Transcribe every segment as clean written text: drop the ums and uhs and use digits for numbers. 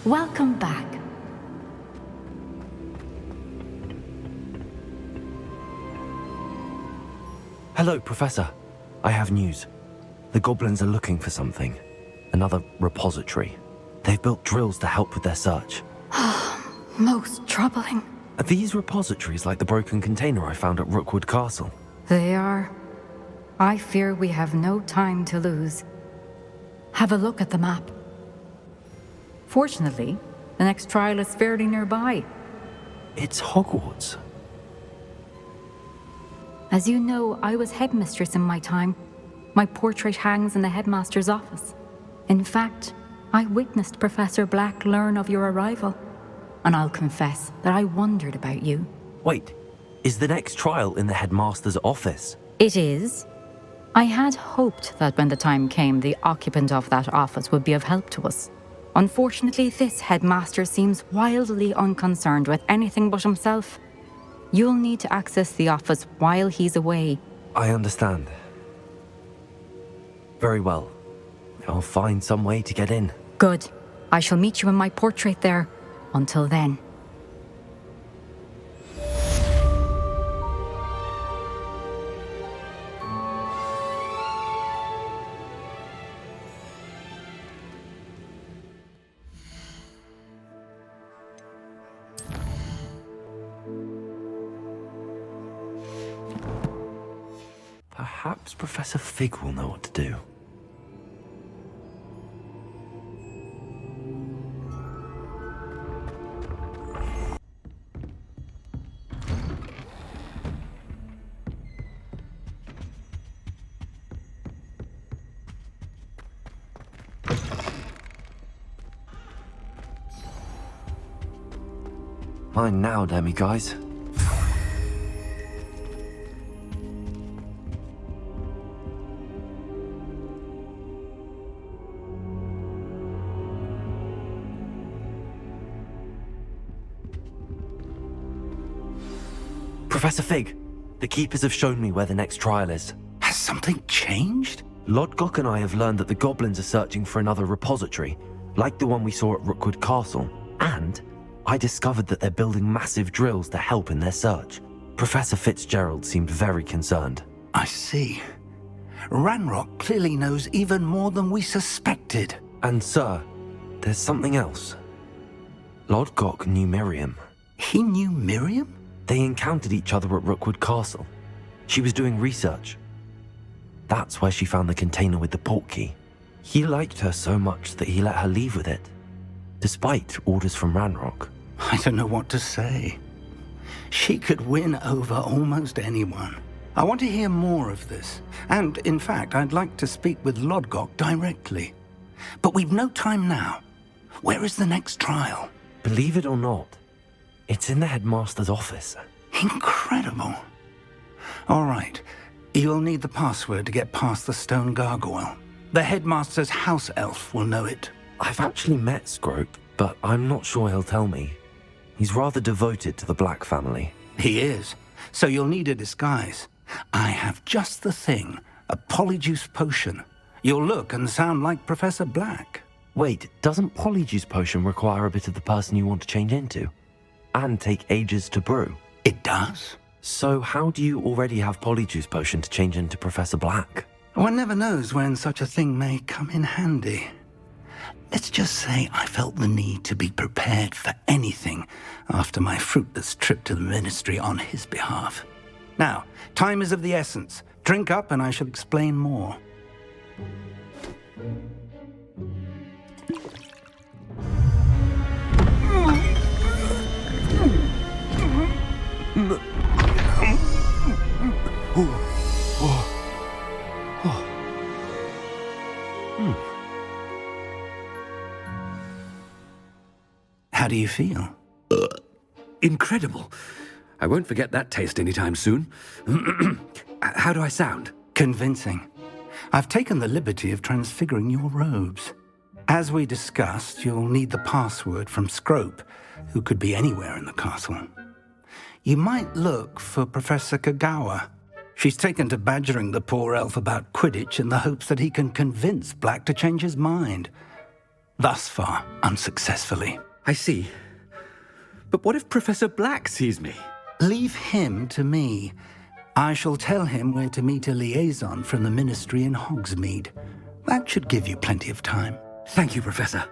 Welcome back. Hello, Professor. I have news. The goblins are looking for something. Another repository. They've built drills to help with their search. Most troubling. Are these repositories like the broken container I found at Rookwood Castle? They are. I fear we have no time to lose. Have a look at the map. Fortunately, the next trial is fairly nearby. It's Hogwarts. As you know, I was headmistress in my time. My portrait hangs in the headmaster's office. In fact, I witnessed Professor Black learn of your arrival. And I'll confess that I wondered about you. Wait, is the next trial in the headmaster's office? It is. I had hoped that when the time came, the occupant of that office would be of help to us. Unfortunately, this headmaster seems wildly unconcerned with anything but himself. You'll need to access the office while he's away. I understand. Very well. I'll find some way to get in. Good. I shall meet you in my portrait there. Until then. Perhaps Professor Fig will know what to do. Fine now, Demi guys. Professor Fig, the Keepers have shown me where the next trial is. Has something changed? Lodgok and I have learned that the goblins are searching for another repository, like the one we saw at Rookwood Castle, and I discovered that they're building massive drills to help in their search. Professor Fitzgerald seemed very concerned. I see. Ranrock clearly knows even more than we suspected. And sir, there's something else. Lodgok knew Miriam. He knew Miriam? They encountered each other at Rookwood Castle. She was doing research. That's where she found the container with the portkey. He liked her so much that he let her leave with it, despite orders from Ranrock. I don't know what to say. She could win over almost anyone. I want to hear more of this. And, in fact, I'd like to speak with Lodgok directly. But we've no time now. Where is the next trial? Believe it or not, it's in the headmaster's office. Incredible. All right. You'll need the password to get past the stone gargoyle. The headmaster's house elf will know it. I've actually met Scrope, but I'm not sure he'll tell me. He's rather devoted to the Black family. He is. So you'll need a disguise. I have just the thing. A Polyjuice Potion. You'll look and sound like Professor Black. Wait, doesn't Polyjuice Potion require a bit of the person you want to change into? And take ages to brew? It does. So how do you already have Polyjuice Potion to change into Professor Black? One never knows when such a thing may come in handy. Let's just say I felt the need to be prepared for anything after my fruitless trip to the Ministry on his behalf. Now, time is of the essence. Drink up and I shall explain more. How do you feel? Incredible. I won't forget that taste anytime soon. How do I sound? Convincing. I've taken the liberty of transfiguring your robes. As we discussed, you'll need the password from Scrope, who could be anywhere in the castle. You might look for Professor Kagawa. She's taken to badgering the poor elf about Quidditch in the hopes that he can convince Black to change his mind. Thus far, unsuccessfully. I see. But what if Professor Black sees me? Leave him to me. I shall tell him where to meet a liaison from the Ministry in Hogsmeade. That should give you plenty of time. Thank you, Professor.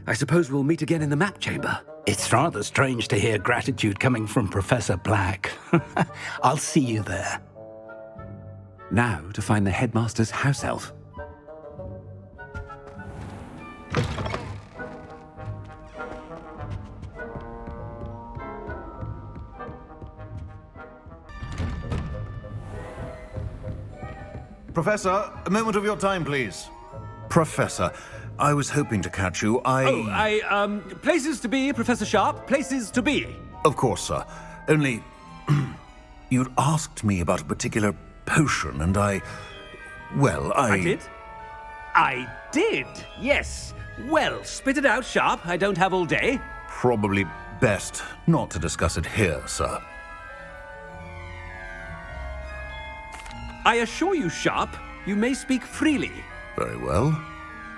I suppose we'll meet again in the map chamber. It's rather strange to hear gratitude coming from Professor Black. I'll see you there. Now to find the Headmaster's house elf. Professor, a moment of your time, please. Professor, I was hoping to catch you. Places to be, Professor Sharp, places to be. Of course, sir. Only, you'd asked me about a particular potion, and I did? I did, yes. Well, spit it out, Sharp. I don't have all day. Probably best not to discuss it here, sir. I assure you, Sharp, you may speak freely. Very well.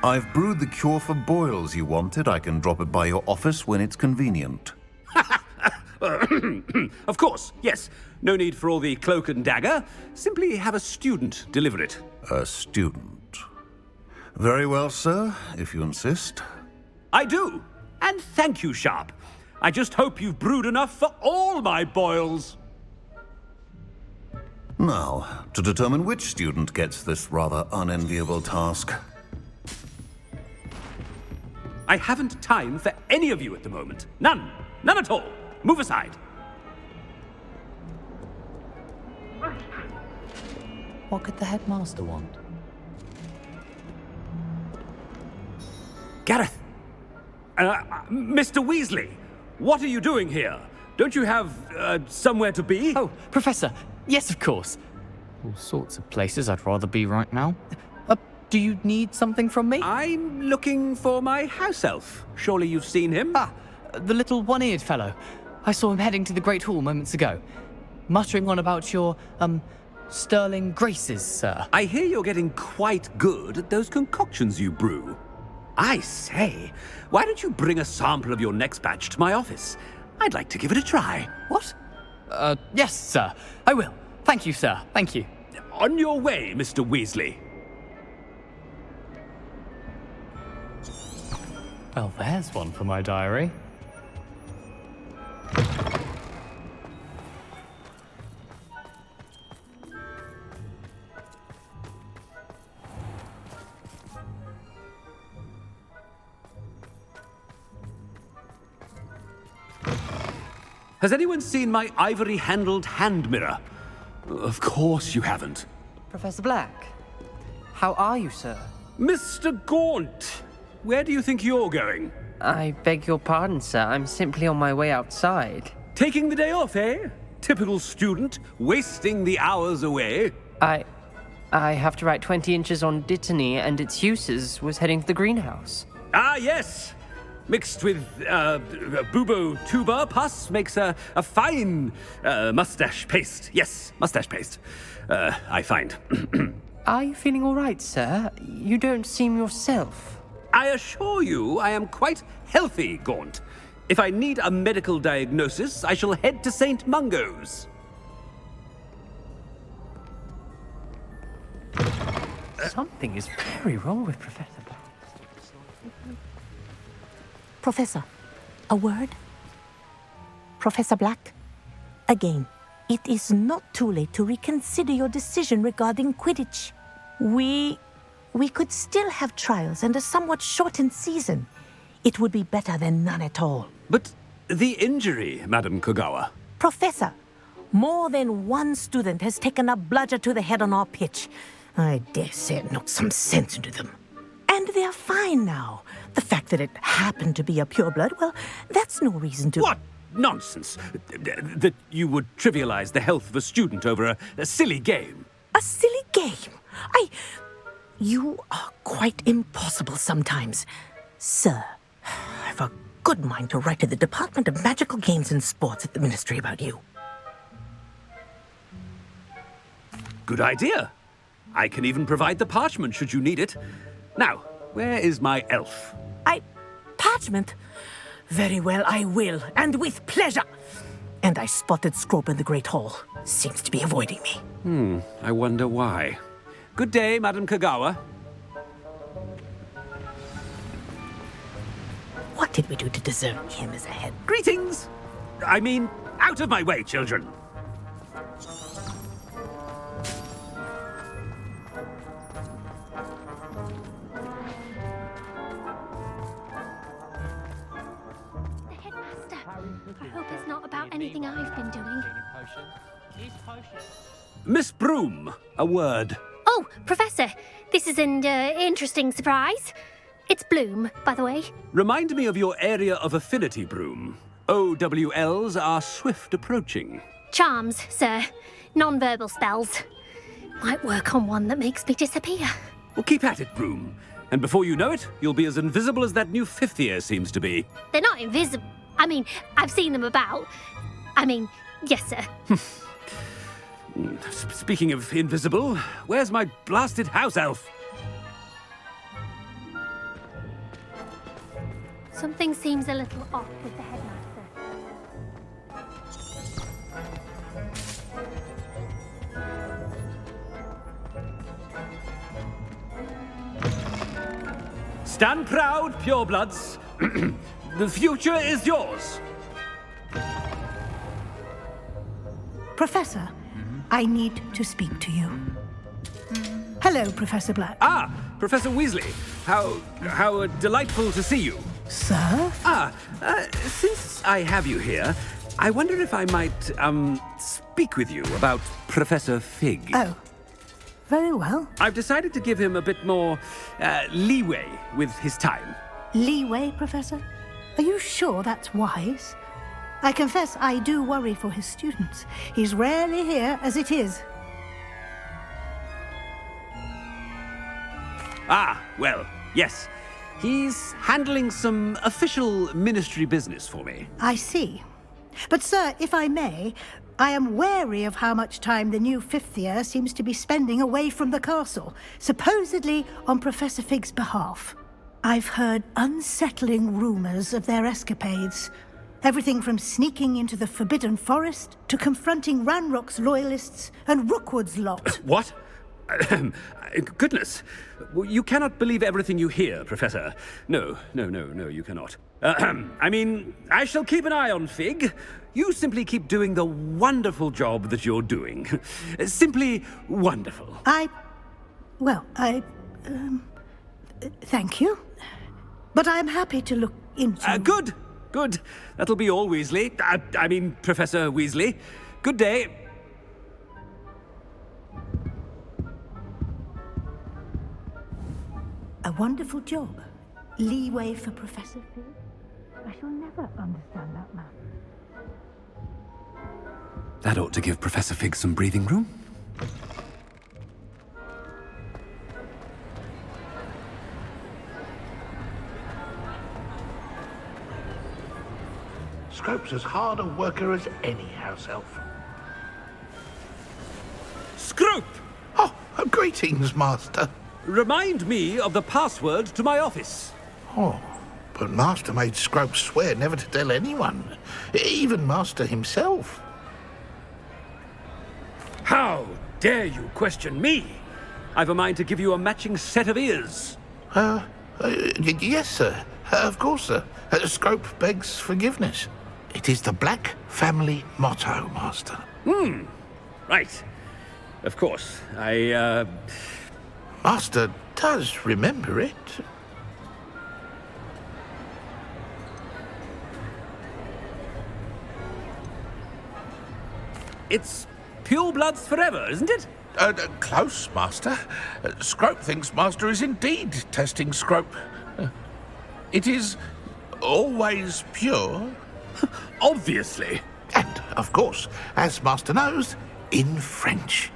I've brewed the cure for boils you wanted. I can drop it by your office when it's convenient. Of course, yes. No need for all the cloak and dagger. Simply have a student deliver it. A student. Very well, sir, if you insist. I do. And thank you, Sharp. I just hope you've brewed enough for all my boils. Now, to determine which student gets this rather unenviable task. I haven't time for any of you at the moment. None. None at all. Move aside. What could the headmaster want? Gareth! Mr. Weasley, what are you doing here? Don't you have, somewhere to be? Oh, Professor, yes, of course. All sorts of places I'd rather be right now. Do you need something from me? I'm looking for my house elf. Surely you've seen him? Ah, the little one-eared fellow. I saw him heading to the Great Hall moments ago, muttering on about your, sterling graces, sir. I hear you're getting quite good at those concoctions you brew. I say, why don't you bring a sample of your next batch to my office? I'd like to give it a try. What? Yes, sir. I will. Thank you, sir. Thank you. On your way, Mr. Weasley. Well, there's one for my diary. Has anyone seen my ivory-handled hand mirror? Of course you haven't. Professor Black, how are you, sir? Mr. Gaunt, where do you think you're going? I beg your pardon, sir. I'm simply on my way outside. Taking the day off, eh? Typical student, wasting the hours away. I have to write 20 inches on Dittany and its uses. Was heading to the greenhouse. Ah, yes. Mixed with bubo tuber pus makes a fine mustache paste. Yes, mustache paste. I find. Are you feeling all right, sir? You don't seem yourself. I assure you I am quite healthy, Gaunt. If I need a medical diagnosis, I shall head to St. Mungo's. Something is very wrong with Professor Black. Professor, a word? Professor Black, again, it is not too late to reconsider your decision regarding Quidditch. We could still have trials and a somewhat shortened season. It would be better than none at all. But the injury, Madam Kogawa. Professor, more than one student has taken a bludger to the head on our pitch. I dare say it knocked some sense into them. And they're fine now. The fact that it happened to be a pureblood, well, that's no reason to... What nonsense! That you would trivialize the health of a student over a silly game. A silly game? You are quite impossible sometimes. Sir, I've a good mind to write to the Department of Magical Games and Sports at the Ministry about you. Good idea. I can even provide the parchment should you need it. Now, where is my elf? Parchment? Very well, I will, and with pleasure. And I spotted Scrope in the Great Hall. Seems to be avoiding me. I wonder why. Good day, Madam Kagawa. What did we do to deserve him as a head? Greetings! I mean, out of my way, children. The headmaster. I hope it's not about anything I've been doing. Miss Broom, a word. Oh, Professor, this is an interesting surprise. It's Bloom, by the way. Remind me of your area of affinity, Broom. OWLs are swift approaching. Charms, sir. Non-verbal spells. Might work on one that makes me disappear. Well, keep at it, Broom. And before you know it, you'll be as invisible as that new fifth year seems to be. They're not invisible. I mean, I've seen them about. I mean, yes, sir. Speaking of invisible, where's my blasted house elf? Something seems a little off with the headmaster. Stand proud, purebloods. The future is yours. Professor, I need to speak to you. Hello, Professor Black. Ah, Professor Weasley. How delightful to see you. Sir? Since I have you here, I wonder if I might, speak with you about Professor Fig. Oh, very well. I've decided to give him a bit more, leeway with his time. Leeway, Professor? Are you sure that's wise? I confess I do worry for his students. He's rarely here as it is. Ah, well, yes. He's handling some official ministry business for me. I see. But, sir, if I may, I am wary of how much time the new fifth year seems to be spending away from the castle, supposedly on Professor Fig's behalf. I've heard unsettling rumors of their escapades. Everything from sneaking into the Forbidden Forest to confronting Ranrock's Loyalists and Rookwood's lot. What? Goodness. You cannot believe everything you hear, Professor. No, you cannot. I mean, I shall keep an eye on Fig. You simply keep doing the wonderful job that you're doing. Simply wonderful. Thank you. But I'm happy to look into... Good. That'll be all, Weasley. I mean, Professor Weasley. Good day. A wonderful job. Leeway for Professor Fig. I shall never understand that man. That ought to give Professor Fig some breathing room. Scrope's as hard a worker as any house elf. Scrope! Oh, greetings, Master. Remind me of the password to my office. Oh, but Master made Scrope swear never to tell anyone, even Master himself. How dare you question me? I've a mind to give you a matching set of ears. Yes, sir. Of course, sir. Scrope begs forgiveness. It is the Black family motto, Master. Right. Of course. Master does remember it. It's purebloods forever, isn't it? Close, Master. Scrope thinks Master is indeed testing Scrope. It is always pure. Obviously. And, of course, as Master knows, in French.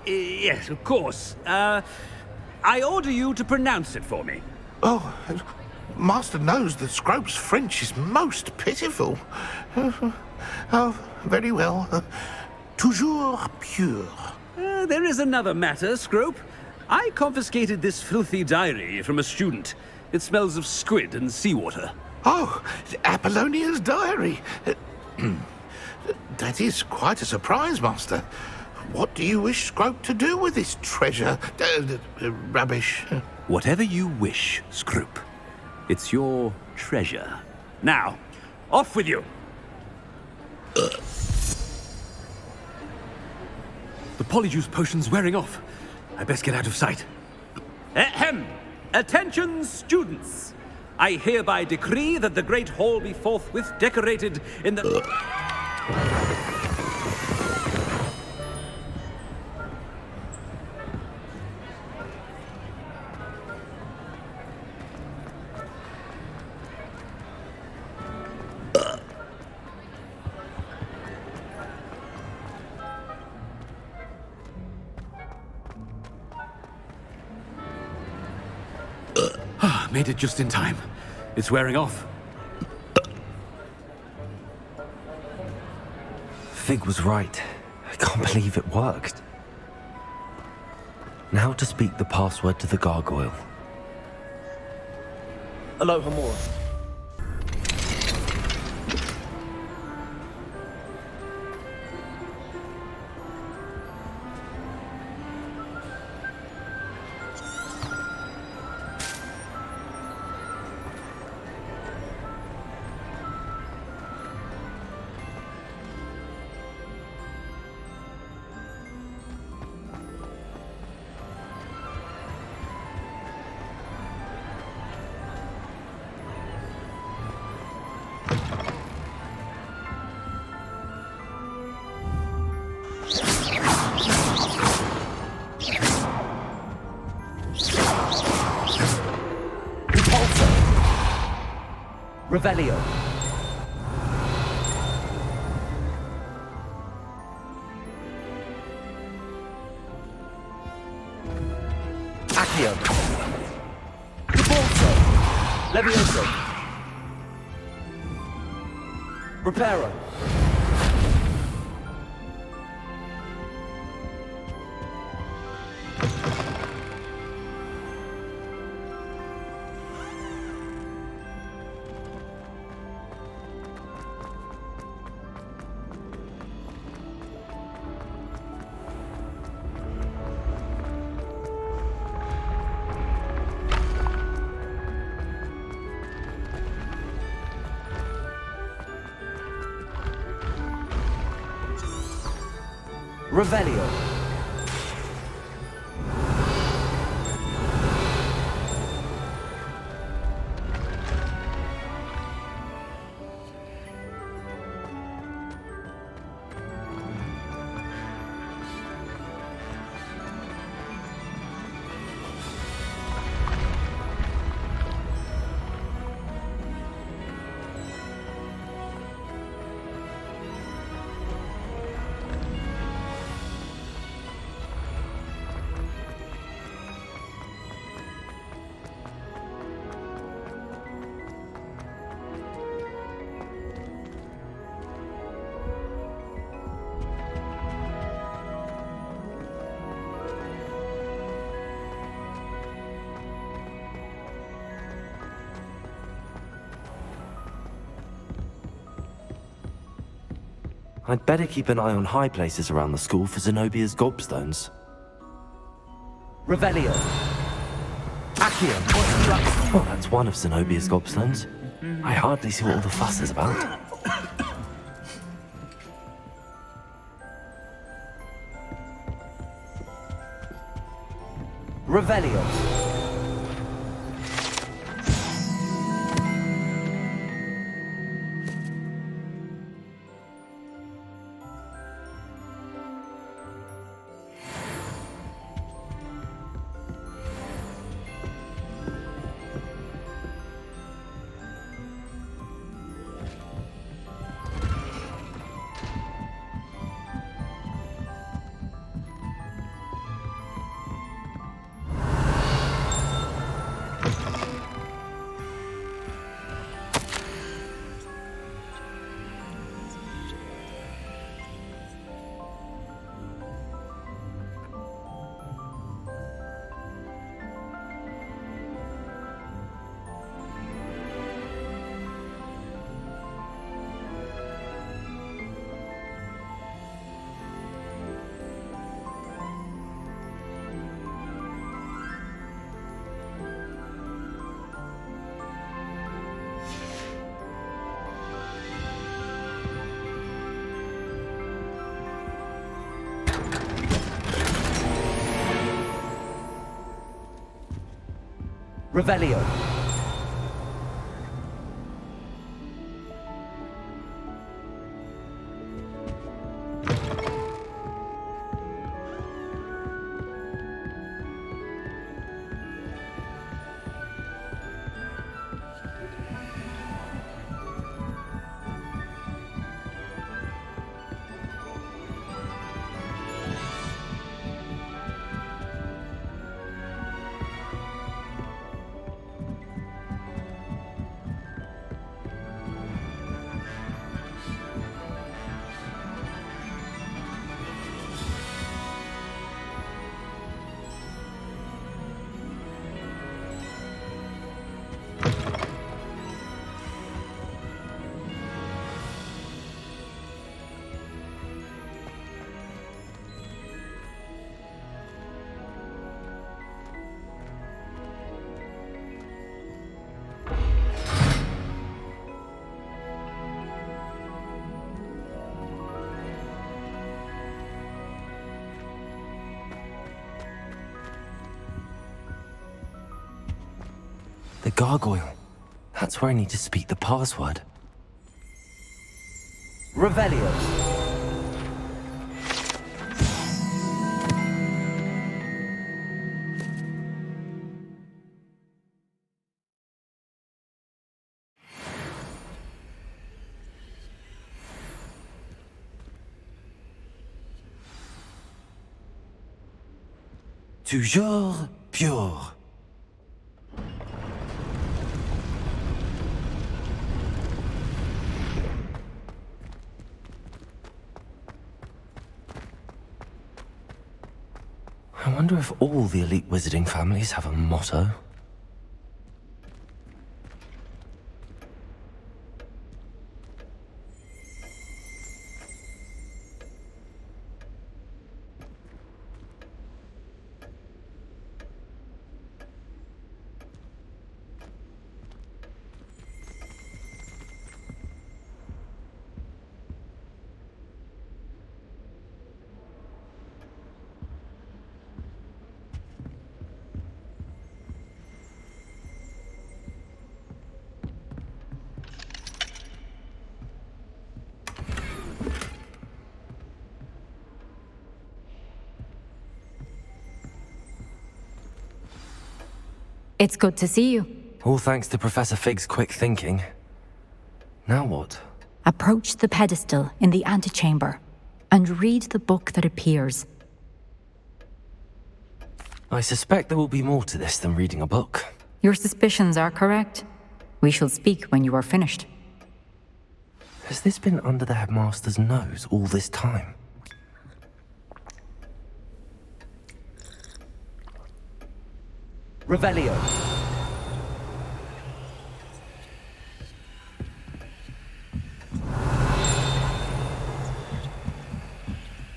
Yes, of course. I order you to pronounce it for me. Oh, Master knows that Scrope's French is most pitiful. Oh, very well. Toujours pure. There is another matter, Scrope. I confiscated this filthy diary from a student. It smells of squid and seawater. Oh, Apollonia's diary. That is quite a surprise, Master. What do you wish Scrope to do with this treasure? Rubbish. Whatever you wish, Scrope. It's your treasure. Now, off with you! The Polyjuice Potion's wearing off. I best get out of sight. Ahem! Attention, students! I hereby decree that the Great Hall be forthwith decorated in the... Made it just in time. It's wearing off. Fig was right. I can't believe it worked. Now to speak the password to the gargoyle. Aloha more. Revelio. Accio. Repulso. Levioso. Reparo. Revelio. I'd better keep an eye on high places around the school for Zenobia's gobstones. Revelio. Accio. Well, that's one of Zenobia's gobstones. I hardly see what all the fuss is about. Revelio. Revelio. The gargoyle. That's where I need to speak the password. Revelio. Toujours pure. I wonder if all the elite wizarding families have a motto. It's good to see you. All thanks to Professor Fig's quick thinking. Now what? Approach the pedestal in the antechamber and read the book that appears. I suspect there will be more to this than reading a book. Your suspicions are correct. We shall speak when you are finished. Has this been under the headmaster's nose all this time? Revelio.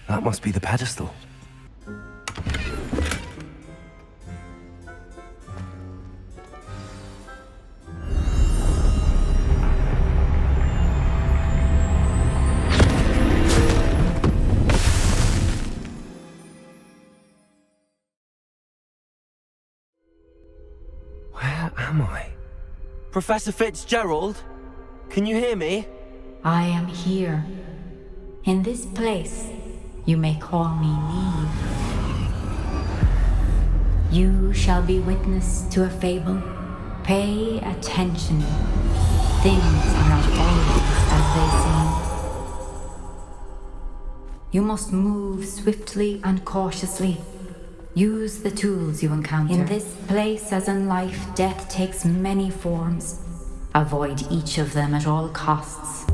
That must be the pedestal. Where am I? Professor Fitzgerald? Can you hear me? I am here. In this place, you may call me Niamh. You shall be witness to a fable. Pay attention. Things are not always as they seem. You must move swiftly and cautiously. Use the tools you encounter. In this place, as in life, death takes many forms. Avoid each of them at all costs.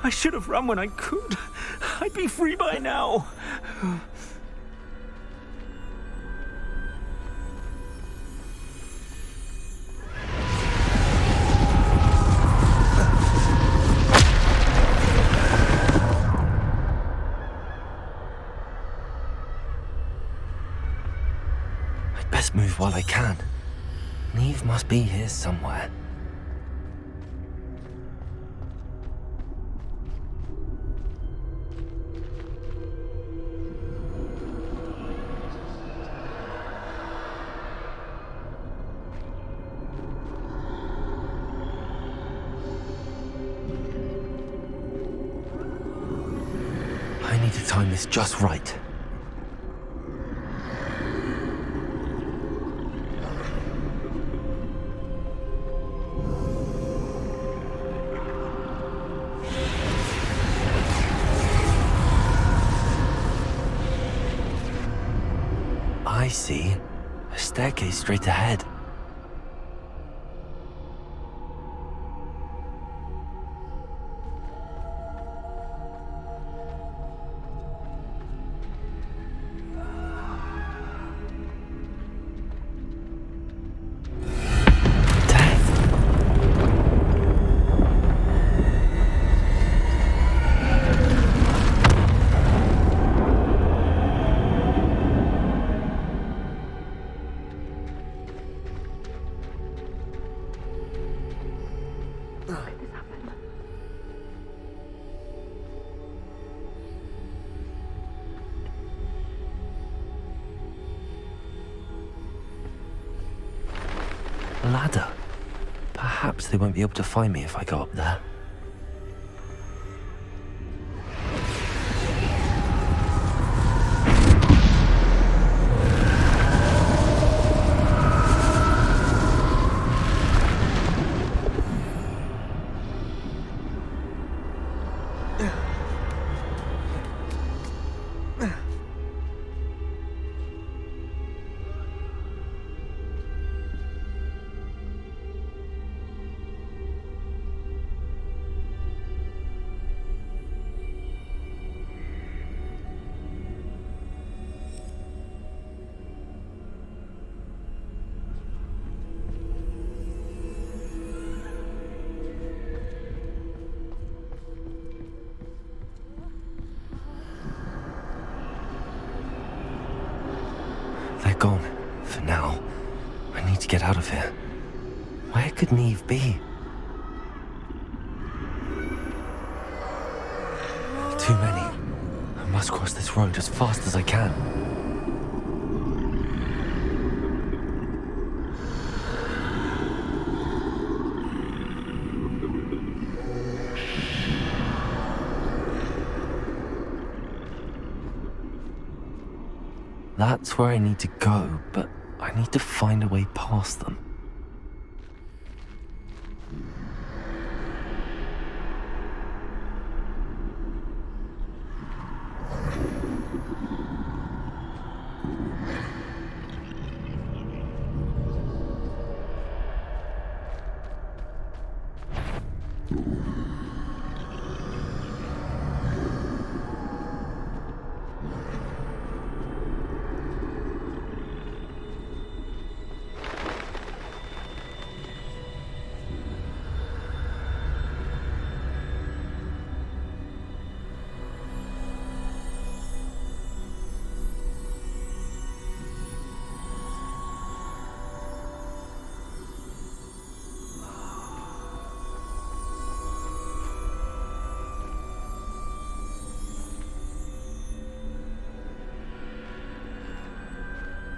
I should have run when I could. I'd be free by now. I'd best move while I can. Niamh must be here somewhere. I need to time this just right. I see. A staircase straight ahead. Ladder. Perhaps they won't be able to find me if I go up there. They're gone, for now. I need to get out of here. Where could Niamh be? Too many. I must cross this road as fast as I can. That's where I need to go, but I need to find a way past them.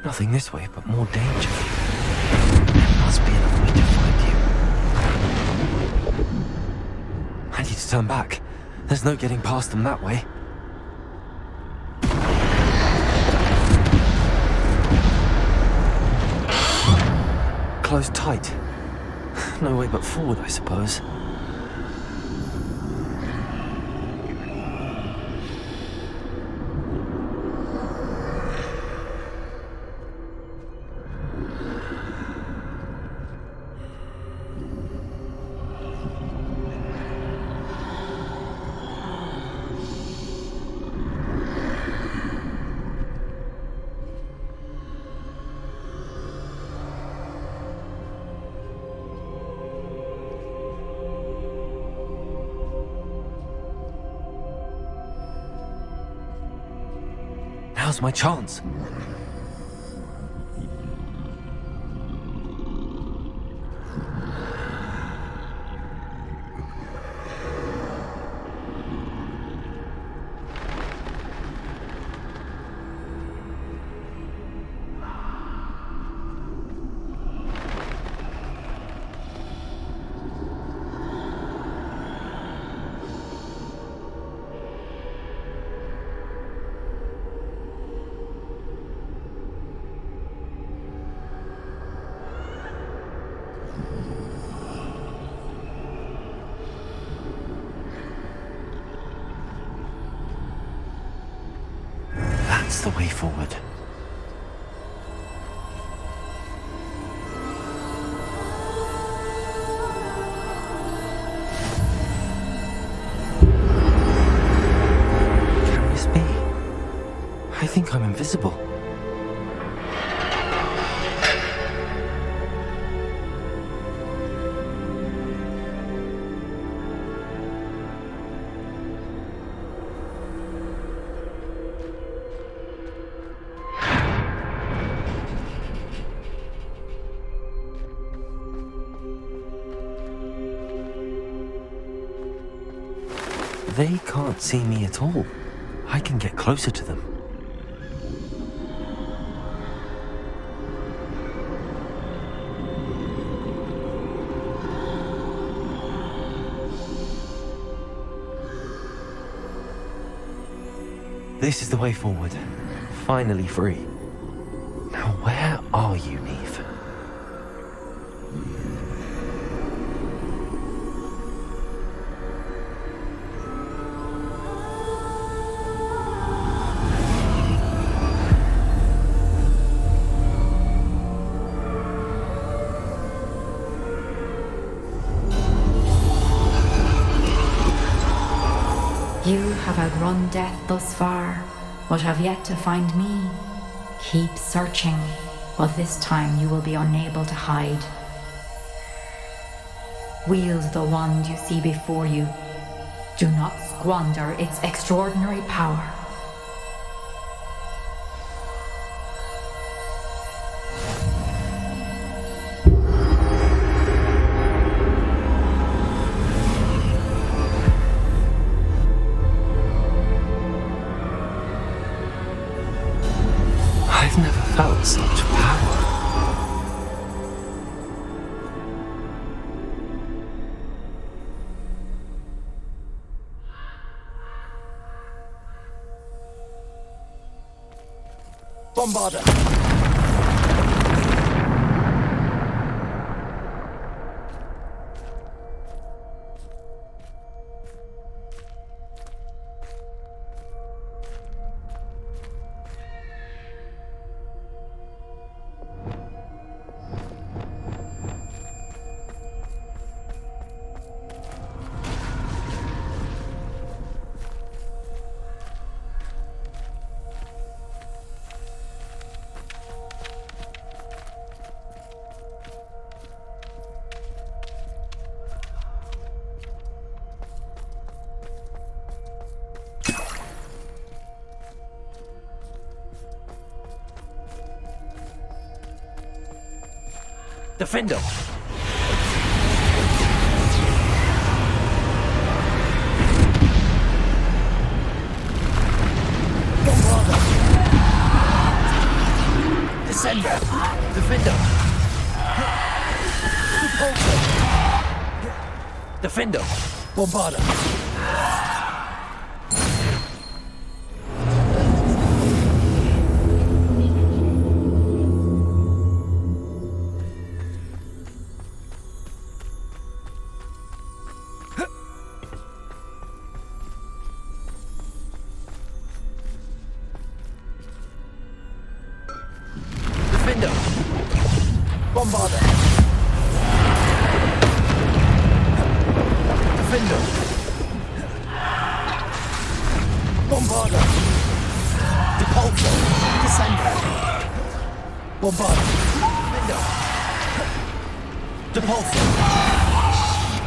Nothing this way, but more danger. There must be another way to find you. I need to turn back. There's no getting past them that way. Closed tight. No way but forward, I suppose. Now's my chance. That's the way forward. Can this be? I think I'm invisible. They can't see me at all. I can get closer to them. This is the way forward. Finally free. Now where are you, Niamh? You have outrun death thus far, but have yet to find me. Keep searching, but this time you will be unable to hide. Wield the wand you see before you. Do not squander its extraordinary power. I've never felt such power. Bombarder! Defender! Bombarder! Descender! Defender! Defender! Bombarder! Bombarder! Defender! Bombarder! Depulso! Descender! Bombarder! Defender! Depulso!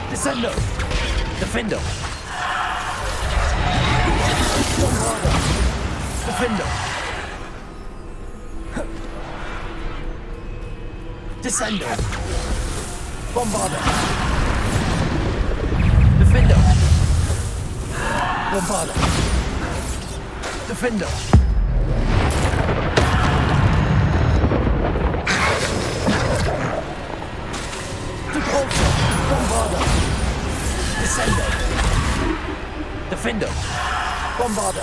Descender! Defender! Bombarder! Defender! Descendo. Bombarda. Defendo. Bombarda. Defendo. Depulso. Bombarda. Descendo. Defendo. Bombarda.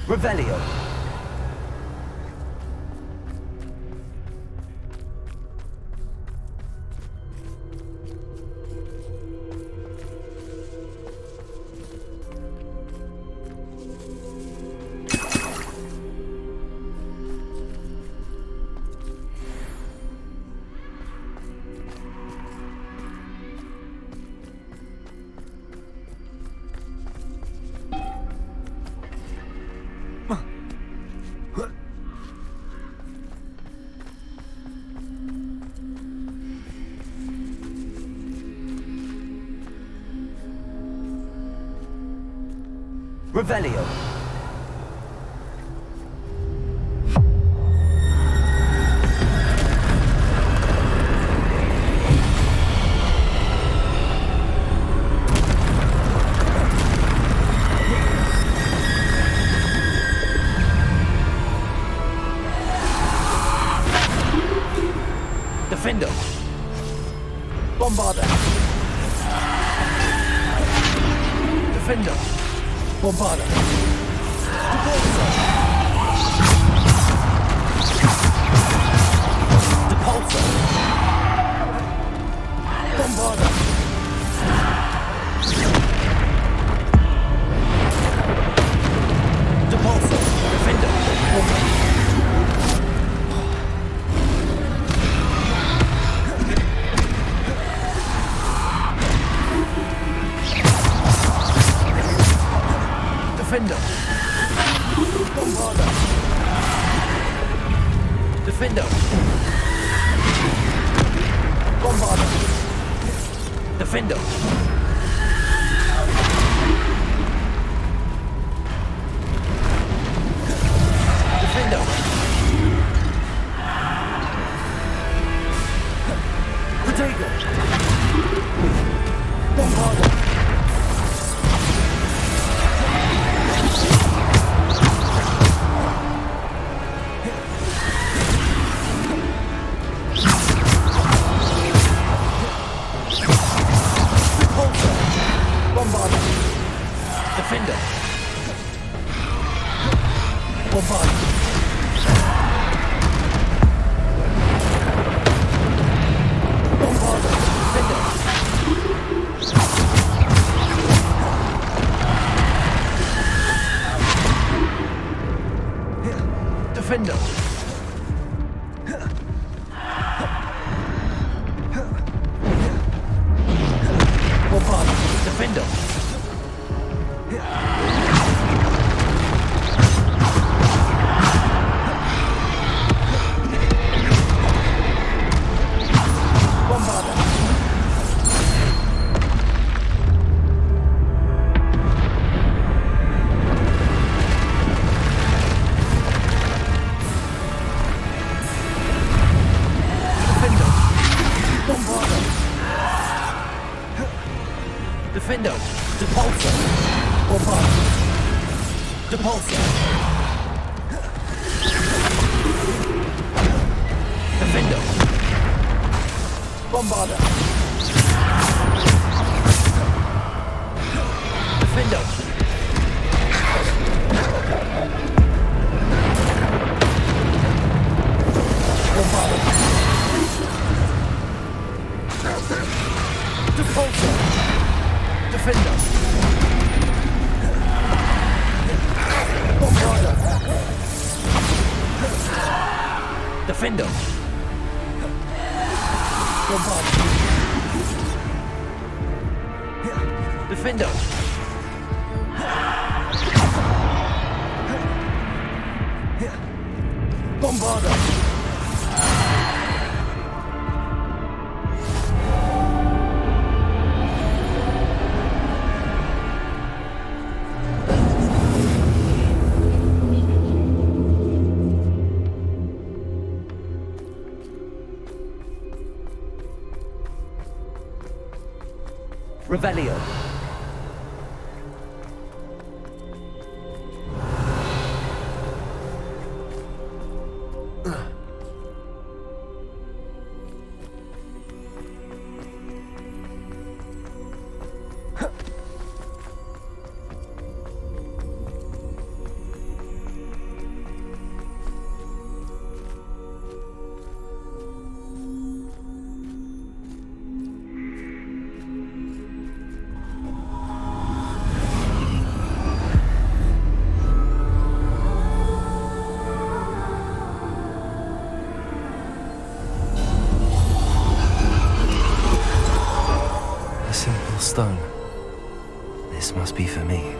Revelio. Revelio. Defendo. Bombarda. Defendo. Bombarda. Depulso. Depulso. Bombarda. Depulso. Defendo. Bombarda. Defendo. Bombarda. Defendo. Bombarda. Defendo. Defendo. Protego. Bombarda. Bombarda. Defender. Bombarda. Bombarda. Defender. Defender. Bombarda. Defender. Bombarda. Defendo. Depulso. Bombarda. Depulso. Defendo. Bombarda. Defendo. Bombarda. Depulso. Defender. Bombarda. Defender. Bombarda. Defender. Bombarda. Revelio. Stone. This must be for me.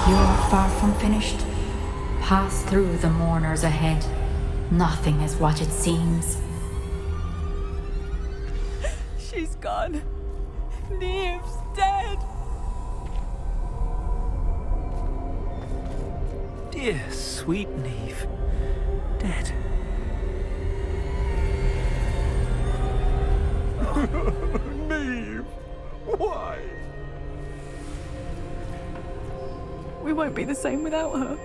You're far from finished. Pass through the mourners ahead. Nothing is what it seems. She's gone. Niamh's dead. Dear sweet Niamh. Dead. Niamh, why? We won't be the same without her.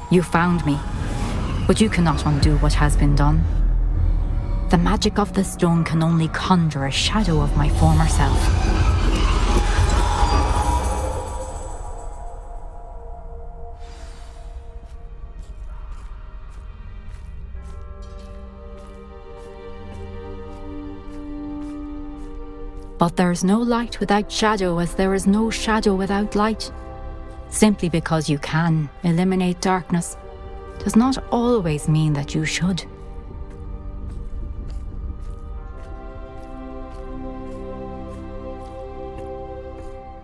You found me, but you cannot undo what has been done. The magic of the stone can only conjure a shadow of my former self. But there is no light without shadow, as there is no shadow without light. Simply because you can eliminate darkness does not always mean that you should.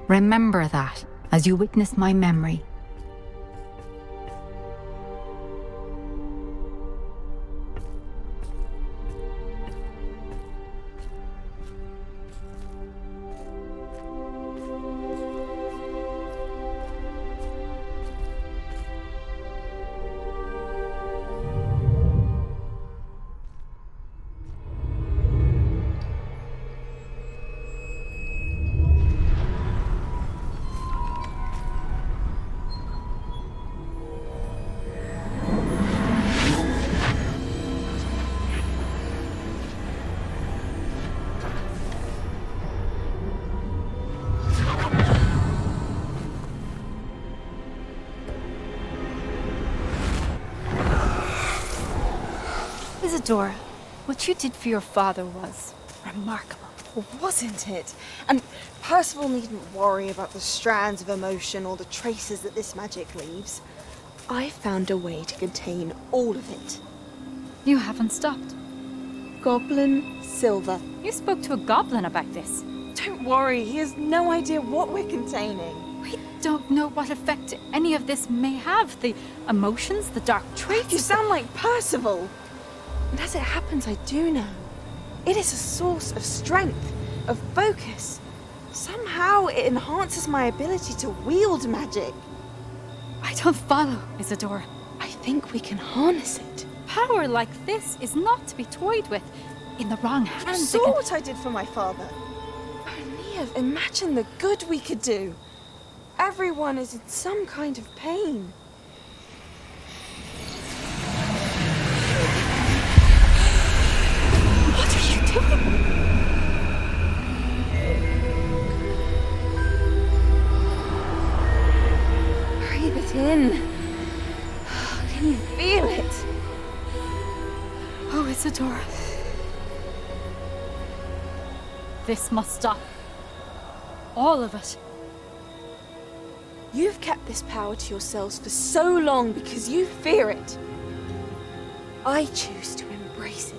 Remember that as you witness my memory. Isidora, what you did for your father was remarkable. Wasn't it? And Percival needn't worry about the strands of emotion or the traces that this magic leaves. I found a way to contain all of it. You haven't stopped. Goblin Silver. You spoke to a goblin about this. Don't worry, he has no idea what we're containing. We don't know what effect any of this may have. The emotions, the dark traits. You sound like Percival. And as it happens, I do know. It is a source of strength, of focus. Somehow it enhances my ability to wield magic. I don't follow, Isidora. I think we can harness it. Power like this is not to be toyed with. In the wrong hands. You saw what I did for my father. Oh, Niamh, imagine the good we could do. Everyone is in some kind of pain. What are you doing? Breathe it in. Can you feel it? Oh, Isidora. This must stop. All of it. You've kept this power to yourselves for so long because you fear it. I choose to embrace it.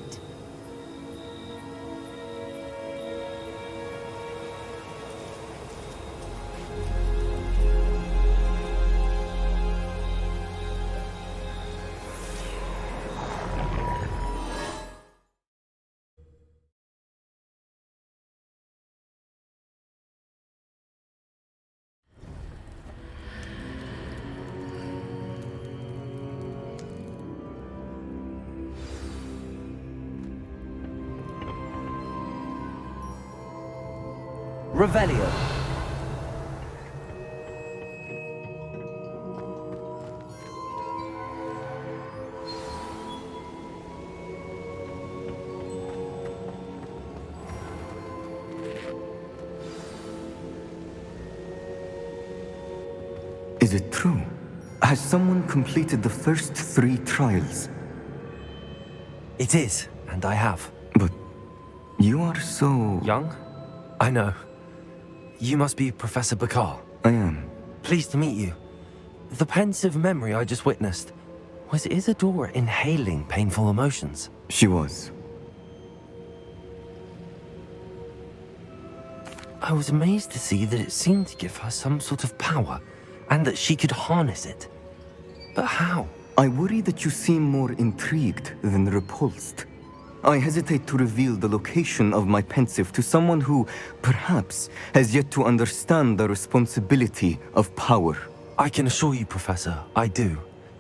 Revelio. Is it true? Has someone completed the first 3 trials? It is, and I have. But you are so... young? I know. You must be Professor Bakar. I am. Pleased to meet you. The pensive memory I just witnessed, was Isidora inhaling painful emotions? She was. I was amazed to see that it seemed to give her some sort of power, and that she could harness it. But how? I worry that you seem more intrigued than repulsed. I hesitate to reveal the location of my pensieve to someone who, perhaps, has yet to understand the responsibility of power. I can assure you, Professor, I do.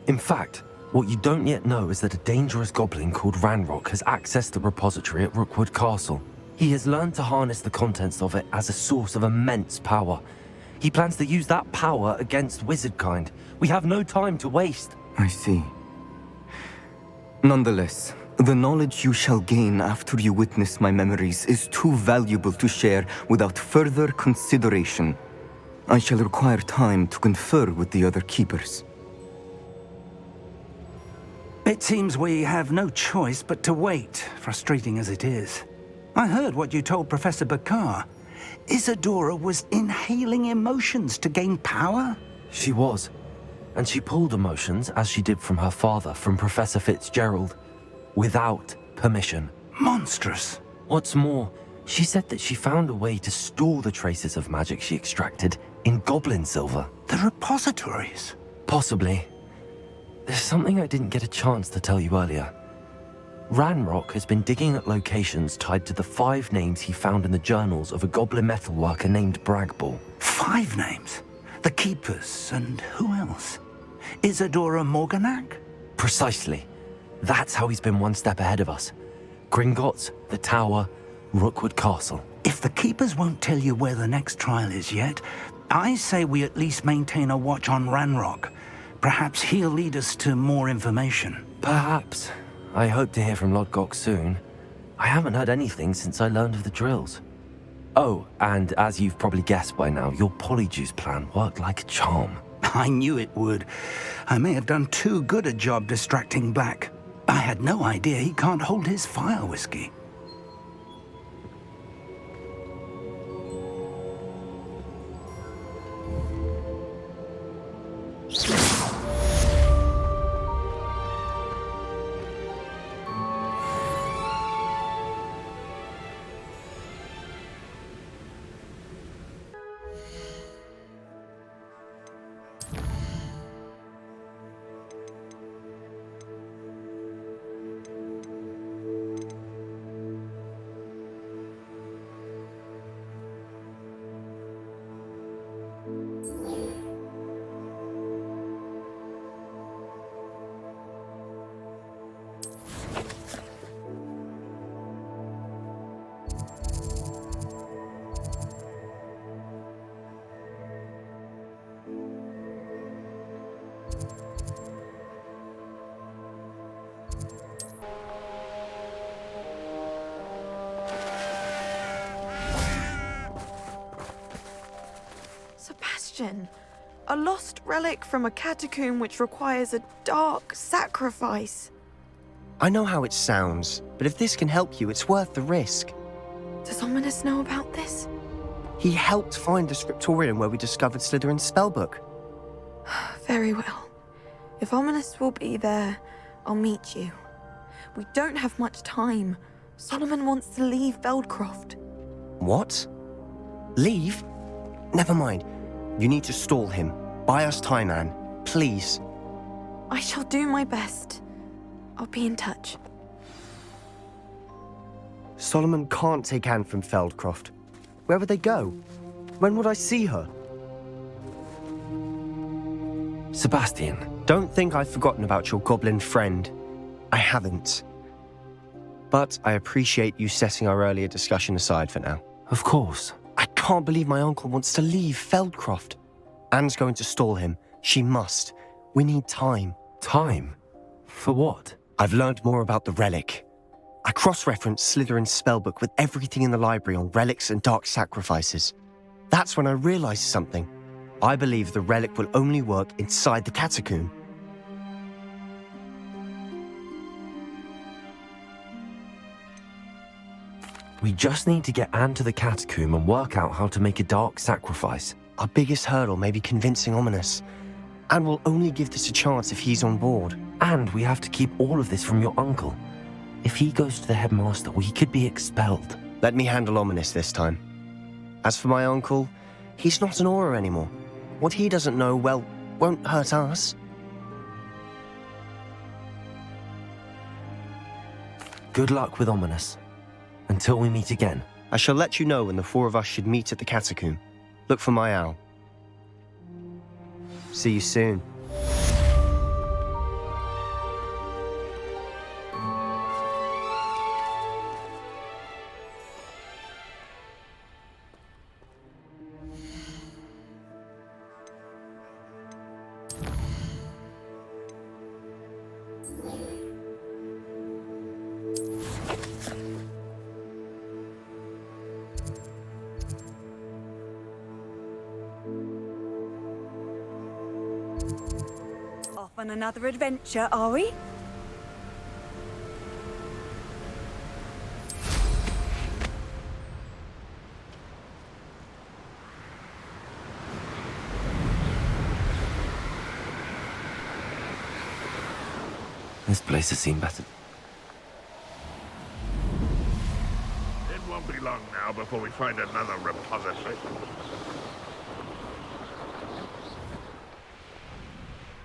In fact, what you don't yet know is that a dangerous goblin called Ranrock has accessed the repository at Rookwood Castle. He has learned to harness the contents of it as a source of immense power. He plans to use that power against wizardkind. We have no time to waste. I see. Nonetheless, the knowledge you shall gain after you witness my memories is too valuable to share without further consideration. I shall require time to confer with the other keepers. It seems we have no choice but to wait, frustrating as it is. I heard what you told Professor Bakar. Isidora was inhaling emotions to gain power? She was. And she pulled emotions, as she did from her father, from Professor Fitzgerald, without permission. Monstrous. What's more, she said that she found a way to store the traces of magic she extracted in goblin silver. The repositories? Possibly. There's something I didn't get a chance to tell you earlier. Ranrock has been digging at locations tied to the 5 names he found in the journals of a goblin metalworker named Bragball. 5 names? The Keepers, and who else? Isidora Morganach? Precisely. That's how he's been one step ahead of us. Gringotts, the Tower, Rookwood Castle. If the Keepers won't tell you where the next trial is yet, I say we at least maintain a watch on Ranrock. Perhaps he'll lead us to more information. Perhaps. I hope to hear from Lodgok soon. I haven't heard anything since I learned of the drills. Oh, and as you've probably guessed by now, your Polyjuice plan worked like a charm. I knew it would. I may have done too good a job distracting Black. I had no idea he can't hold his fire whiskey. Sebastian, a lost relic from a catacomb which requires a dark sacrifice. I know how it sounds, but if this can help you, it's worth the risk. Does Ominous know about this? He helped find the scriptorium where we discovered Slytherin's spellbook. Very well. If Ominous will be there, I'll meet you. We don't have much time. Solomon wants to leave Feldcroft. What? Leave? Never mind. You need to stall him. Buy us time, Anne. Please. I shall do my best. I'll be in touch. Solomon can't take Anne from Feldcroft. Where would they go? When would I see her? Sebastian. Don't think I've forgotten about your goblin friend. I haven't. But I appreciate you setting our earlier discussion aside for now. Of course. I can't believe my uncle wants to leave Feldcroft. Anne's going to stall him. She must. We need time. Time? For what? I've learned more about the relic. I cross-referenced Slytherin's spellbook with everything in the library on relics and dark sacrifices. That's when I realized something. I believe the relic will only work inside the catacomb. We just need to get Anne to the catacomb and work out how to make a dark sacrifice. Our biggest hurdle may be convincing Ominous. Anne will only give this a chance if he's on board. And we have to keep all of this from your uncle. If he goes to the headmaster, we could be expelled. Let me handle Ominous this time. As for my uncle, he's not an Auror anymore. What he doesn't know, well, won't hurt us. Good luck with Ominous. Until we meet again. I shall let you know when the four of us should meet at the catacomb. Look for my owl. See you soon. On another adventure, are we? This place has seen better. It won't be long now before we find another repository.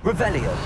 Revelio.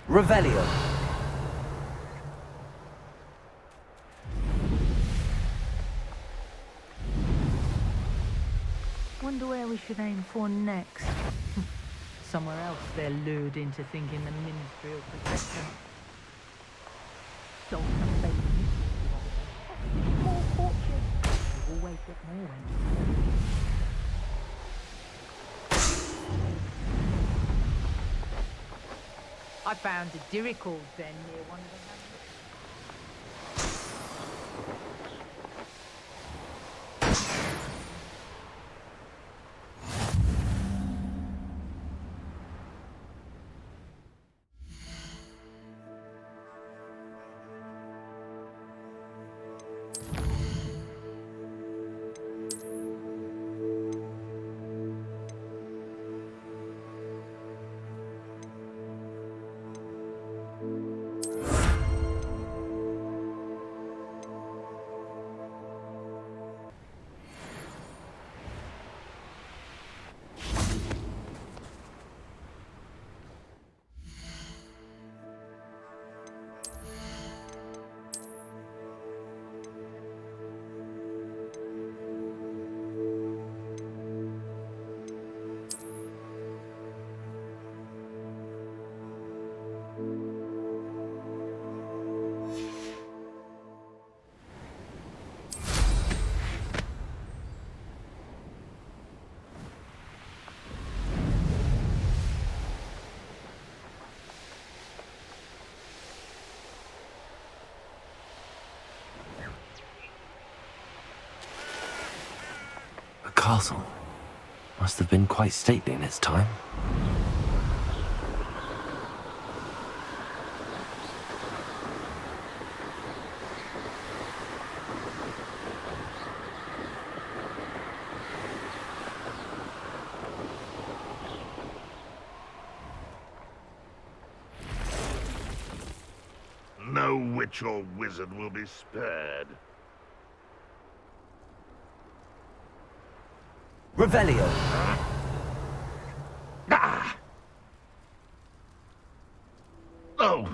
Revelio. Wonder where we should aim for next. Somewhere else they're lured into thinking the Ministry of Protection. Don't baby. More fortune. We'll always get more in. I found a Diricles then near one of the castle. Must have been quite stately in its time. No witch or wizard will be spared. Revelio. Ah! Oh!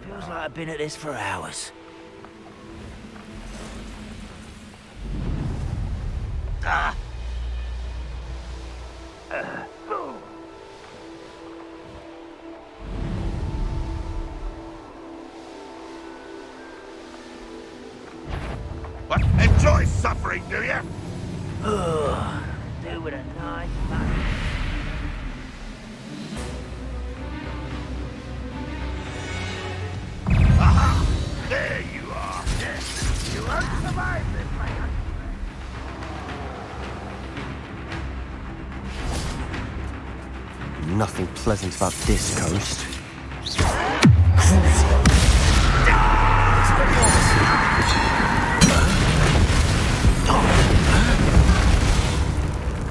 Feels like I've been at this for hours. Ah! What? Enjoy suffering, do you? Do with a nice back. Aha! There you are. Yes. You won't survive this, my young friend. Nothing pleasant about this coast.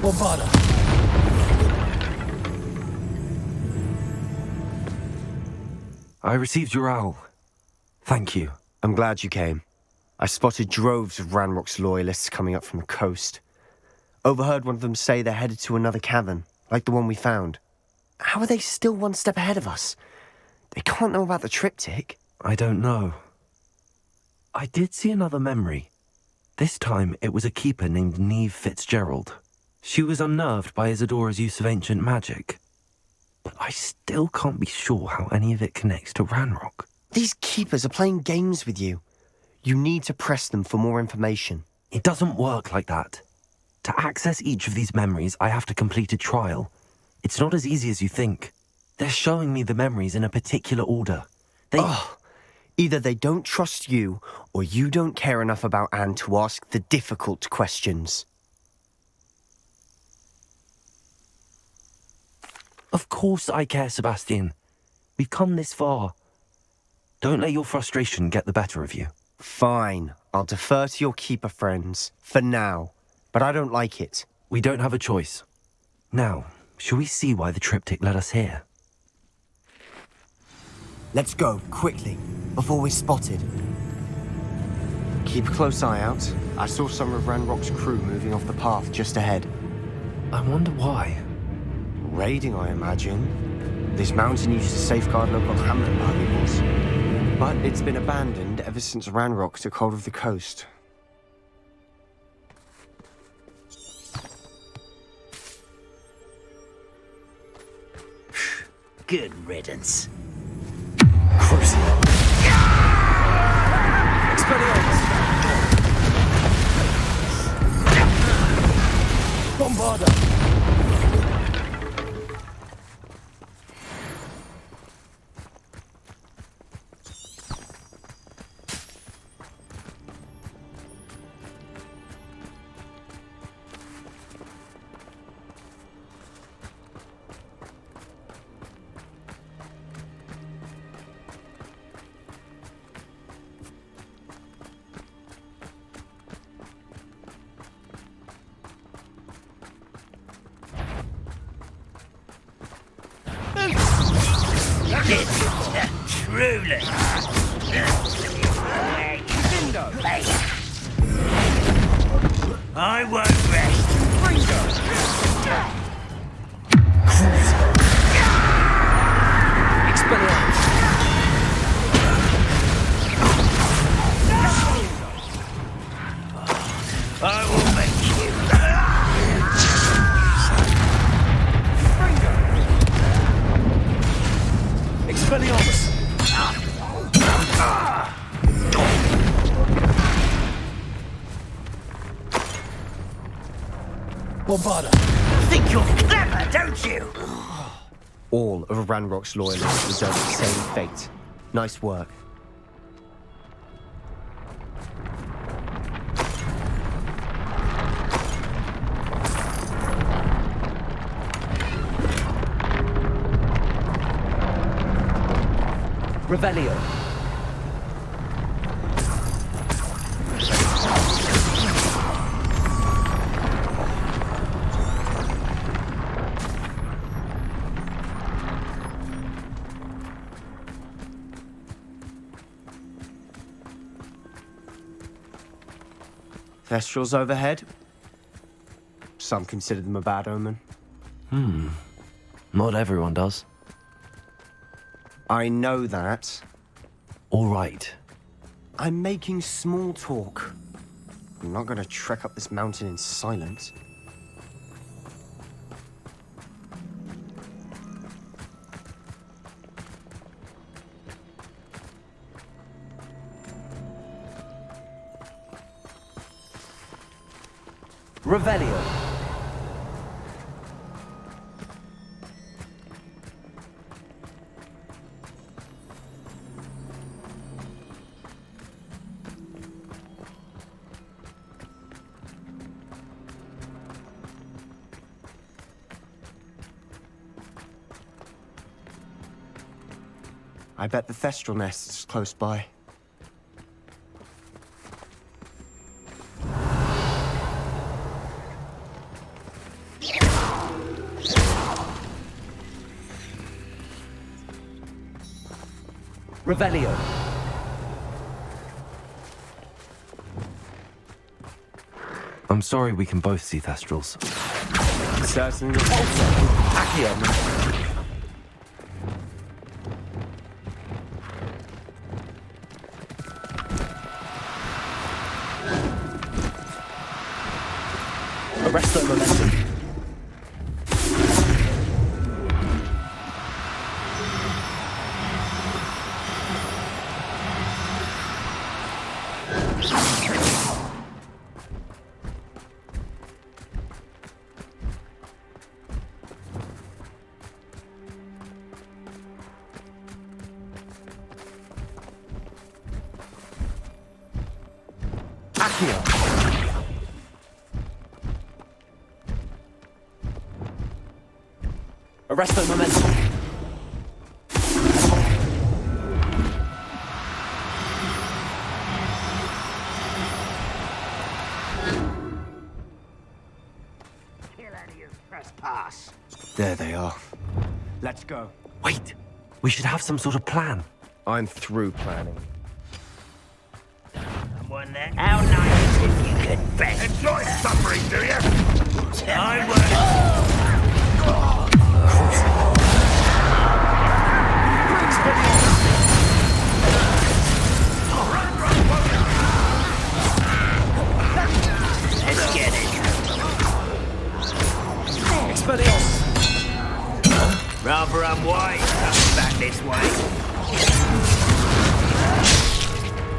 Bombarda. I received your owl. Thank you. I'm glad you came. I spotted droves of Ranrock's loyalists coming up from the coast. Overheard one of them say they're headed to another cavern, like the one we found. How are they still one step ahead of us? They can't know about the triptych. I don't know. I did see another memory. This time it was a keeper named Niamh Fitzgerald. She was unnerved by Isidora's use of ancient magic. But I still can't be sure how any of it connects to Ranrock. These keepers are playing games with you. You need to press them for more information. It doesn't work like that. To access each of these memories, I have to complete a trial. It's not as easy as you think. They're showing me the memories in a particular order. Either they don't trust you, or you don't care enough about Anne to ask the difficult questions. Of course I care, Sebastian. We've come this far. Don't let your frustration get the better of you. Fine. I'll defer to your keeper friends, for now. But I don't like it. We don't have a choice. Now, shall we see why the triptych led us here? Let's go, quickly, before we're spotted. Keep a close eye out. I saw some of Ranrock's crew moving off the path just ahead. I wonder why. Raiding, I imagine. This mountain used to safeguard local hamlet valuables. But it's been abandoned ever since Ranrock took hold of the coast. Good riddance. Crucial. Bombarda. Truly. I won't rest. I will make you. Expelliarmus. Bombarda! Think you're clever, don't you? All of Ranrock's loyalists deserve the same fate. Nice work. Revelio. Thestrals overhead. Some consider them a bad omen. Not everyone does. I know that. All right. I'm making small talk. I'm not going to trek up this mountain in silence. Revelio. I bet the Thestral nest is close by. Revelio. I'm sorry we can both see Thestrals. Certainly. Accio. Arrest that momentum. Arrest the momentum. Kill any of trespass. There they are. Let's go. Wait! We should have some sort of plan. I'm through planning. Someone there. How nice if you could best. Enjoy suffering, do you? I will. Let's get it. Expelliarmus. Rather unwise coming back this way.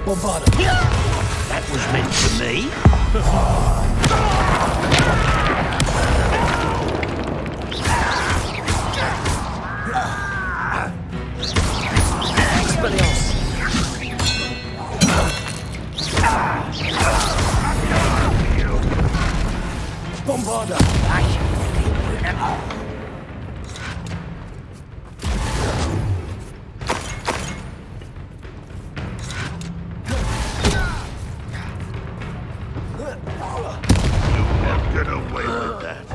Bombarda. That was meant for me. Expelliarmus. Bombarda. Get away with that.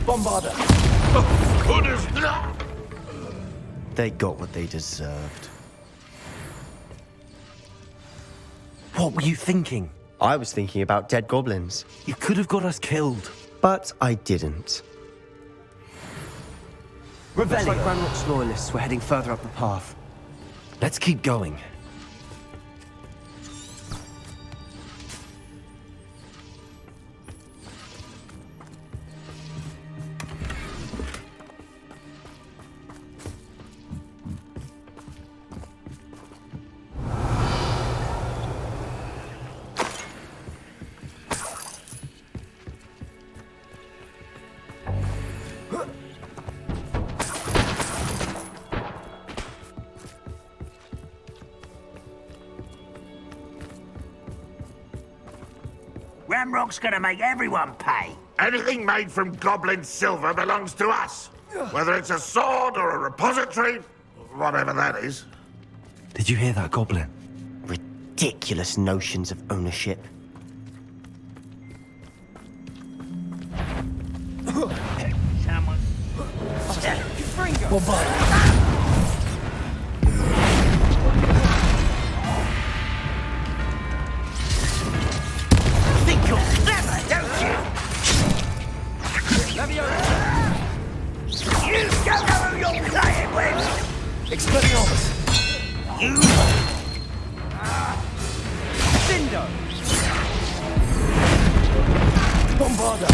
Bombarda. Oh, goodness no! They got what they deserved. What were you thinking? I was thinking about dead goblins. You could have got us killed. But I didn't. Looks like Revelio. Ranrock's loyalists were heading further up the path. Let's keep going. Ranrock's gonna make everyone pay. Anything made from goblin silver belongs to us. Whether it's a sword or a repository, whatever that is. Did you hear that, Goblin? Ridiculous notions of ownership. Someone... Think you're clever, don't you? You don't know who you're playing with! Expelliarmus! You... Cinder! Bombarda!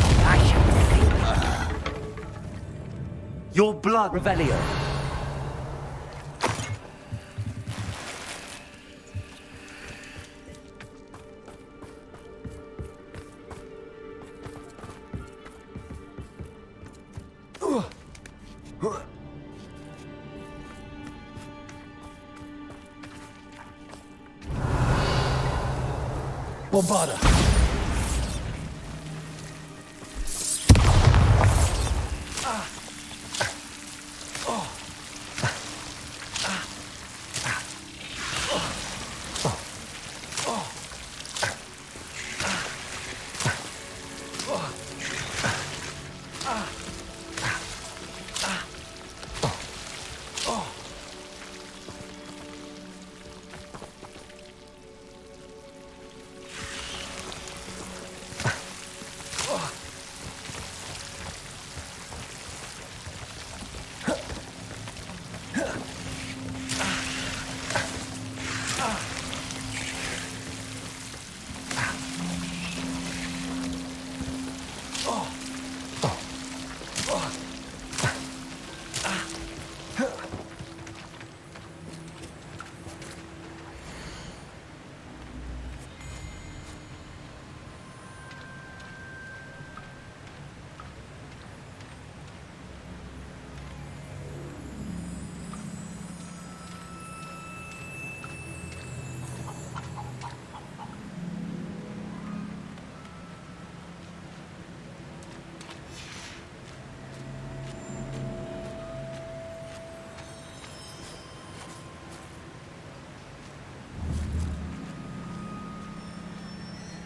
Your blood! Revelio! Bombarda!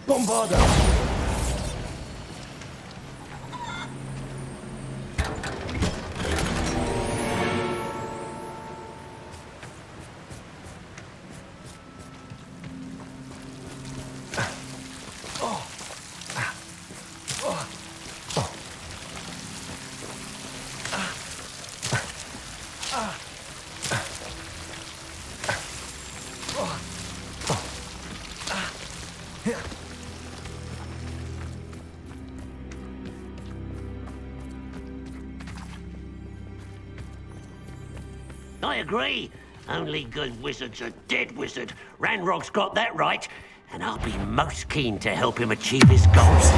Bombarda! I agree. Only good wizard's a dead wizard. Ranrock's got that right, and I'll be most keen to help him achieve his goals.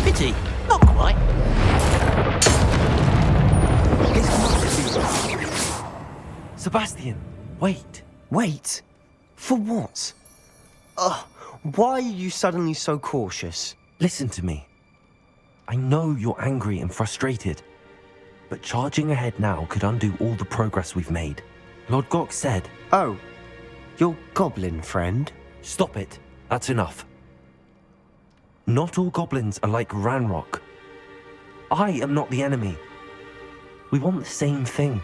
Pity, not quite. Sebastian, wait. Wait? For what? Why are you suddenly so cautious? Listen to me. I know you're angry and frustrated, but charging ahead now could undo all the progress we've made. Lord Gok said... Oh, your goblin friend? Stop it. That's enough. Not all goblins are like Ranrock. I am not the enemy. We want the same thing.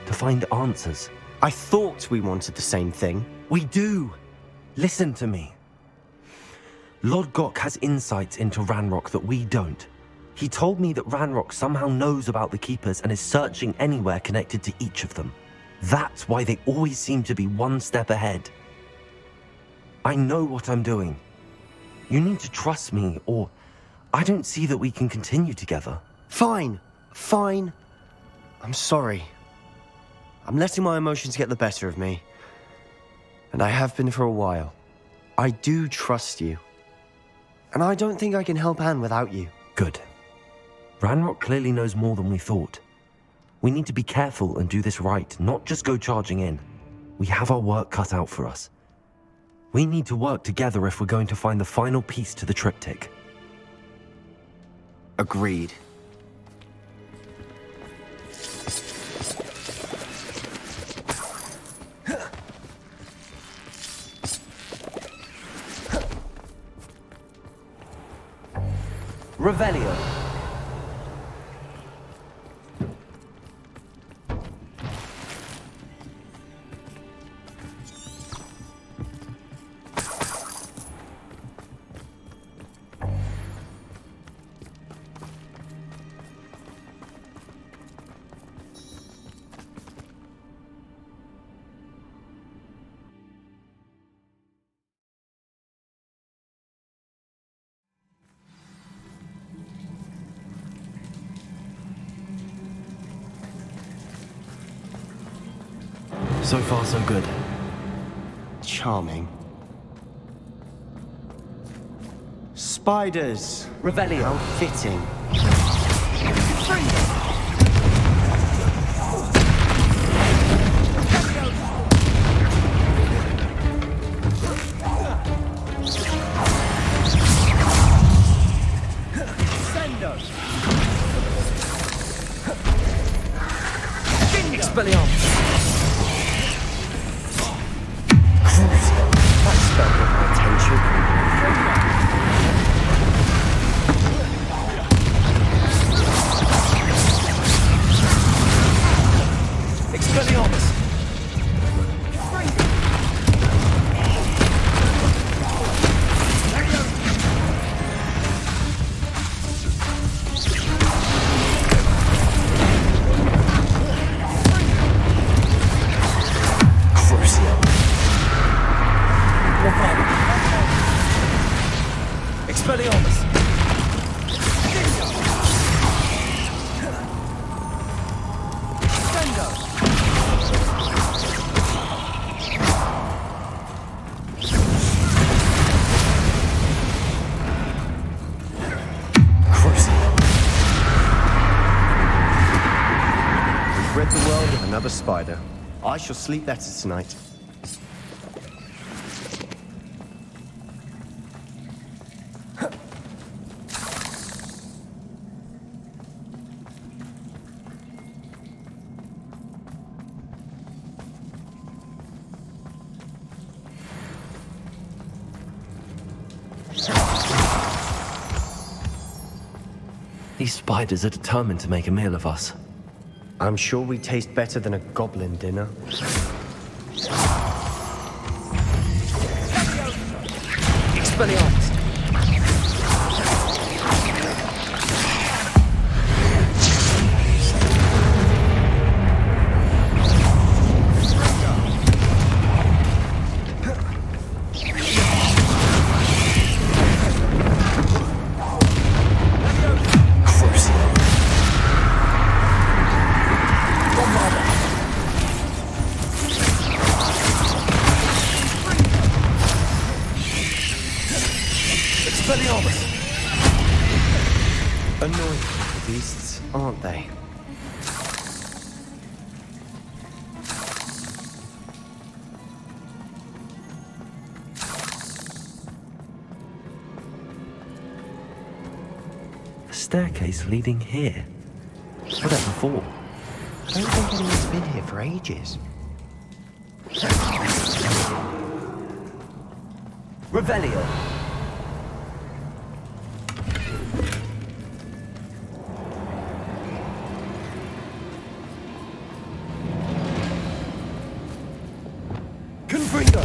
To find answers. I thought we wanted the same thing. We do. Listen to me. Lord Gok has insights into Ranrock that we don't. He told me that Ranrock somehow knows about the Keepers and is searching anywhere connected to each of them. That's why they always seem to be one step ahead. I know what I'm doing. You need to trust me, or I don't see that we can continue together. Fine. Fine. I'm sorry. I'm letting my emotions get the better of me. And I have been for a while. I do trust you. And I don't think I can help Anne without you. Good. Ranrock clearly knows more than we thought. We need to be careful and do this right, not just go charging in. We have our work cut out for us. We need to work together if we're going to find the final piece to the triptych. Agreed. Revelio. So far, so good. Charming. Spiders! Revelio. How fitting. Expelliarmus. That spell got my attention. Expelliarmus. Expelliarmus. We've rid the world of another spider. I shall sleep better tonight. These spiders are determined to make a meal of us. I'm sure we taste better than a goblin dinner. Expelliarmus. Annoying little beasts, aren't they? A staircase leading here. Whatever for? I don't think anyone's been here for ages. Revelio. Confringo.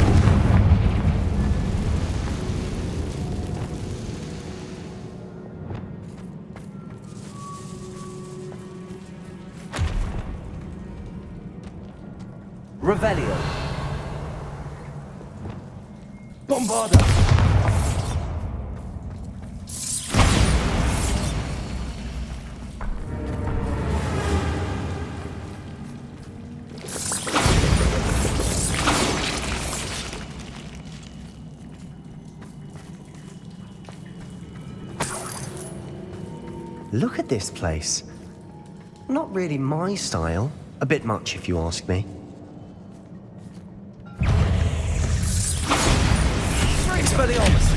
Revelio. Bombarda. Look at this place. Not really my style. A bit much, if you ask me. Expelliarmus!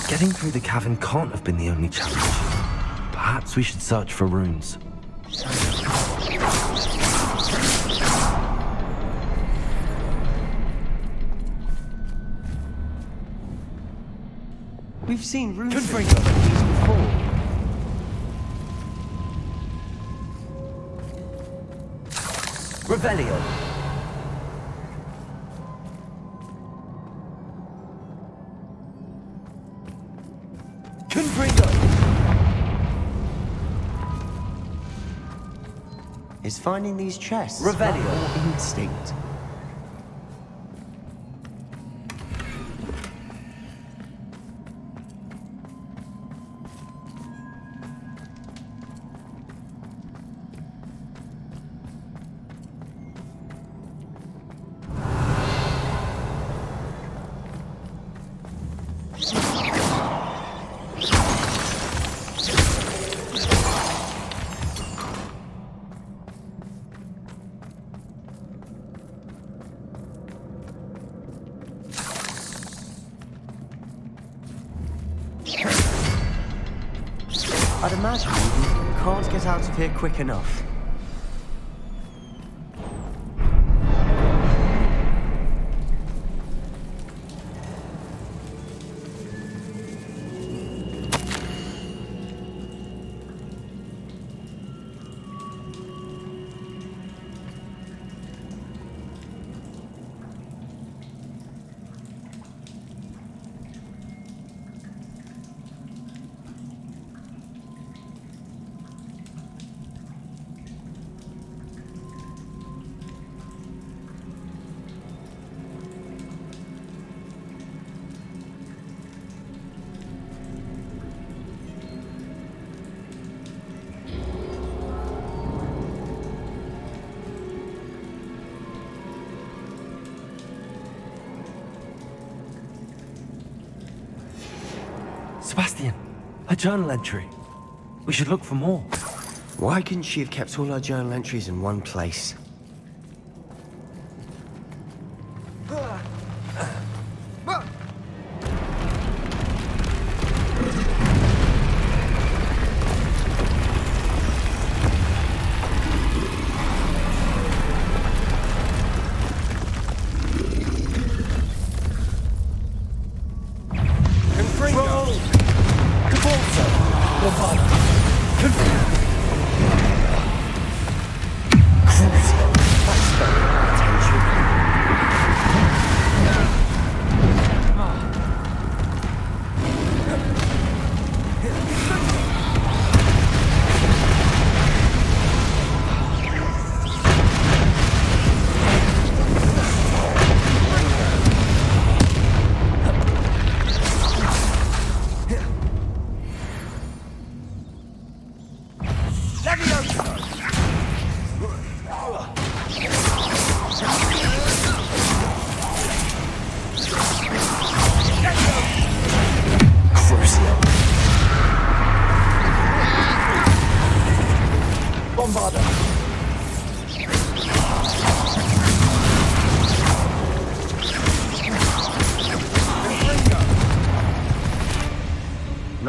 Getting through the cavern can't have been the only challenge. Perhaps we should search for runes. We've seen runes like these before. Revelio. Is finding these chests Revelio. or instinct? I'd imagine you can't get out of here quick enough. Sebastian, a journal entry. We should look for more. Why couldn't she have kept all her journal entries in one place?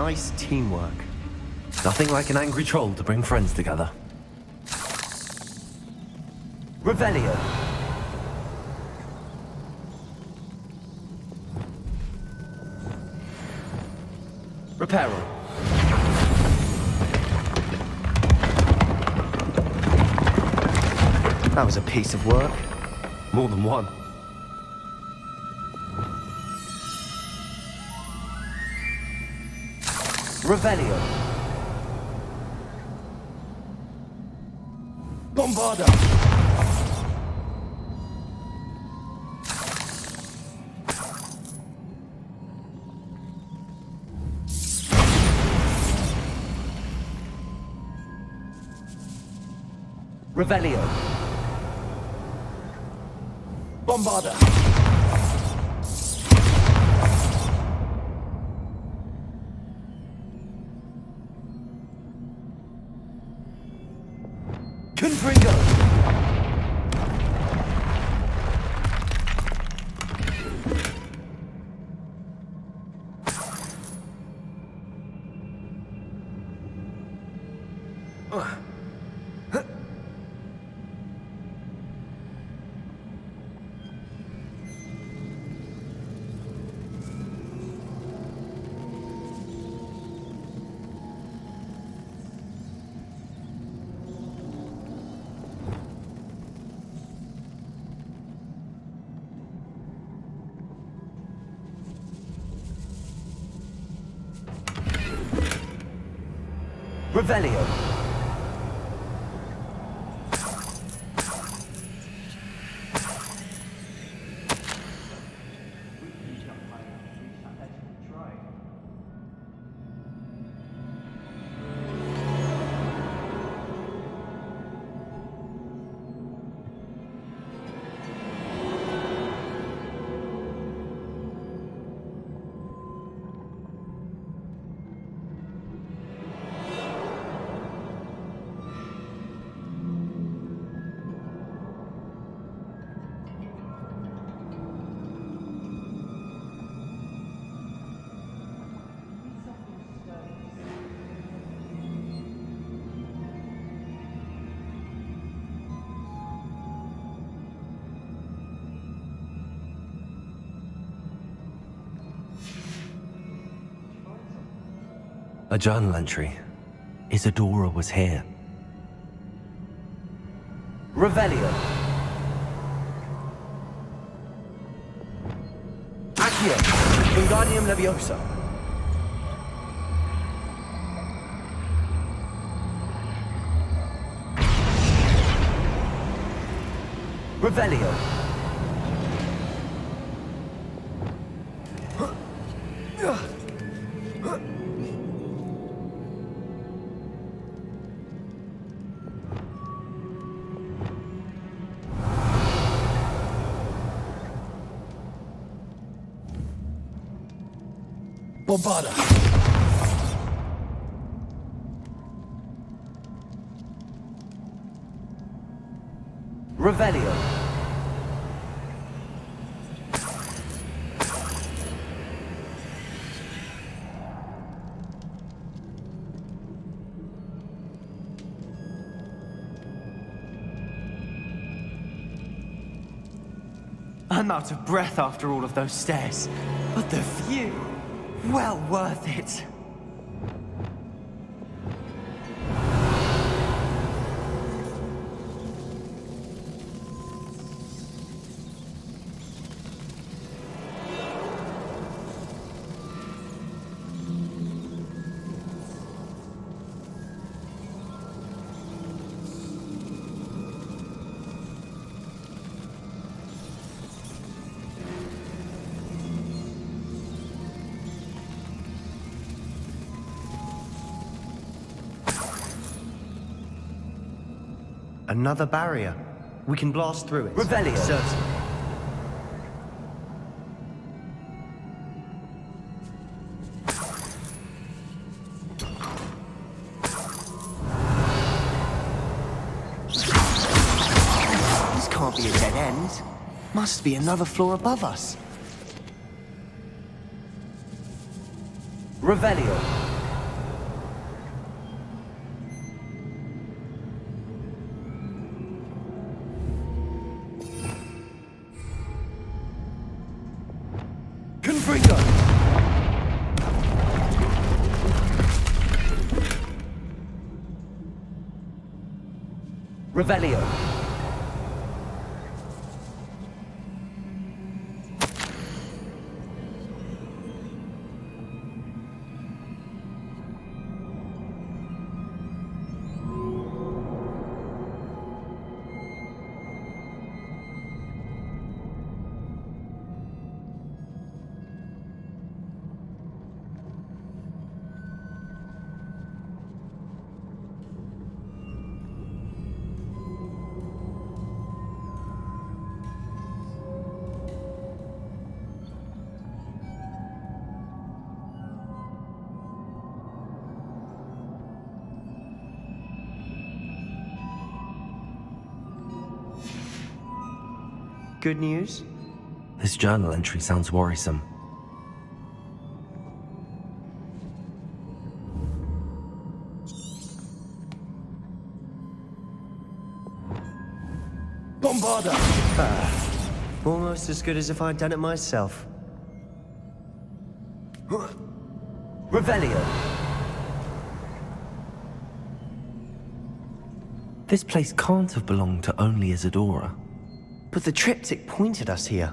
nice teamwork. Nothing like an angry troll to bring friends together. Revelio. Reparo. That was a piece of work. More than one. Revelio. Bombarda. Revelio. Bombarda. Confringo. Revelio. A journal entry. Isidora was here. Revelio. Accio. Wingardium Leviosa. Revelio. Bombarda. Revelio. I'm out of breath after all of those stairs, but the view, well worth it. Another barrier. We can blast through it. Revelio. Certainly. This can't be a dead end. Must be another floor above us. Revelio. Fringo! Revelio. Good news? This journal entry sounds worrisome. Bombarda! Almost as good as if I'd done it myself. Revelio. This place can't have belonged to only Isidora. But the triptych pointed us here.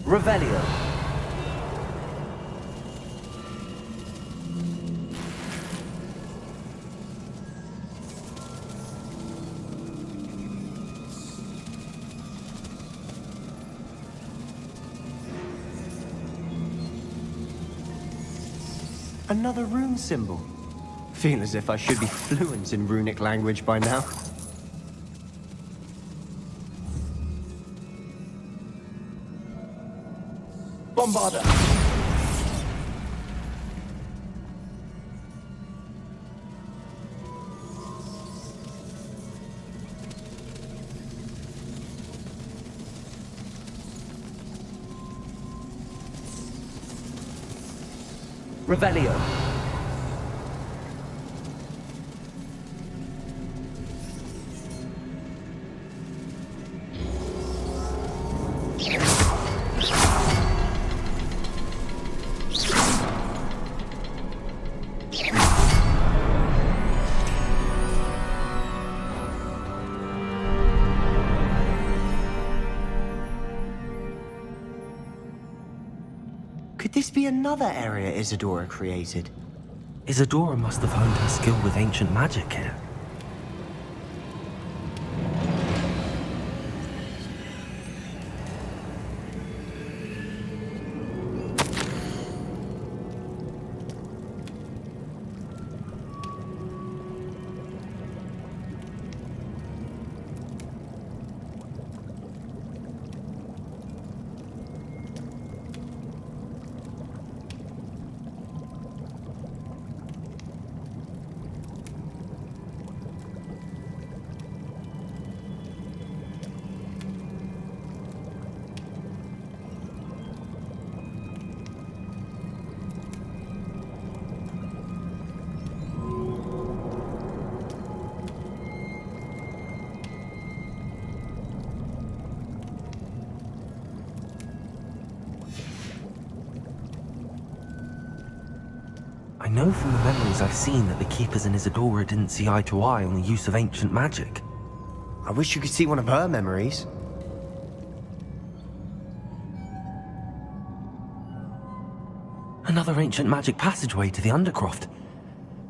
Revelio. Another rune symbol. Feel as if I should be fluent in runic language by now. Bombarda! Revelio. Could this be another area Isidora created? Isidora must have honed her skill with ancient magic here. I know from the memories I've seen that the Keepers and Isidora didn't see eye to eye on the use of ancient magic. I wish you could see one of her memories. Another ancient magic passageway to the Undercroft.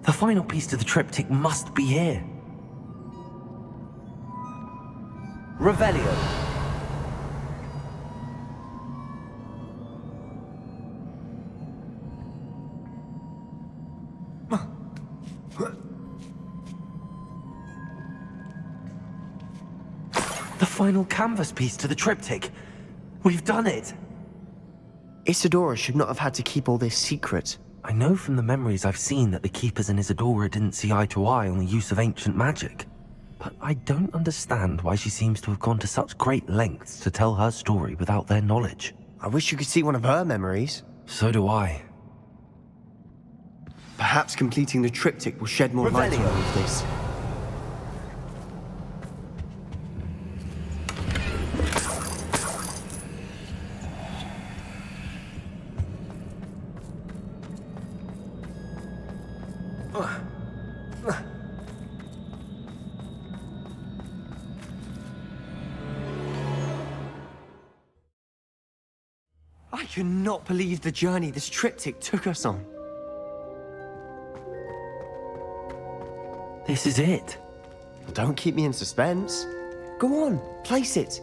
The final piece to the triptych must be here. Revelio. The final canvas piece to the triptych. We've done it! Isidora should not have had to keep all this secret. I know from the memories I've seen that the Keepers and Isidora didn't see eye to eye on the use of ancient magic. But I don't understand why she seems to have gone to such great lengths to tell her story without their knowledge. I wish you could see one of her memories. So do I. Perhaps completing the triptych will shed more light on all of this. I cannot believe the journey this triptych took us on. This is it. Don't keep me in suspense. Go on, place it.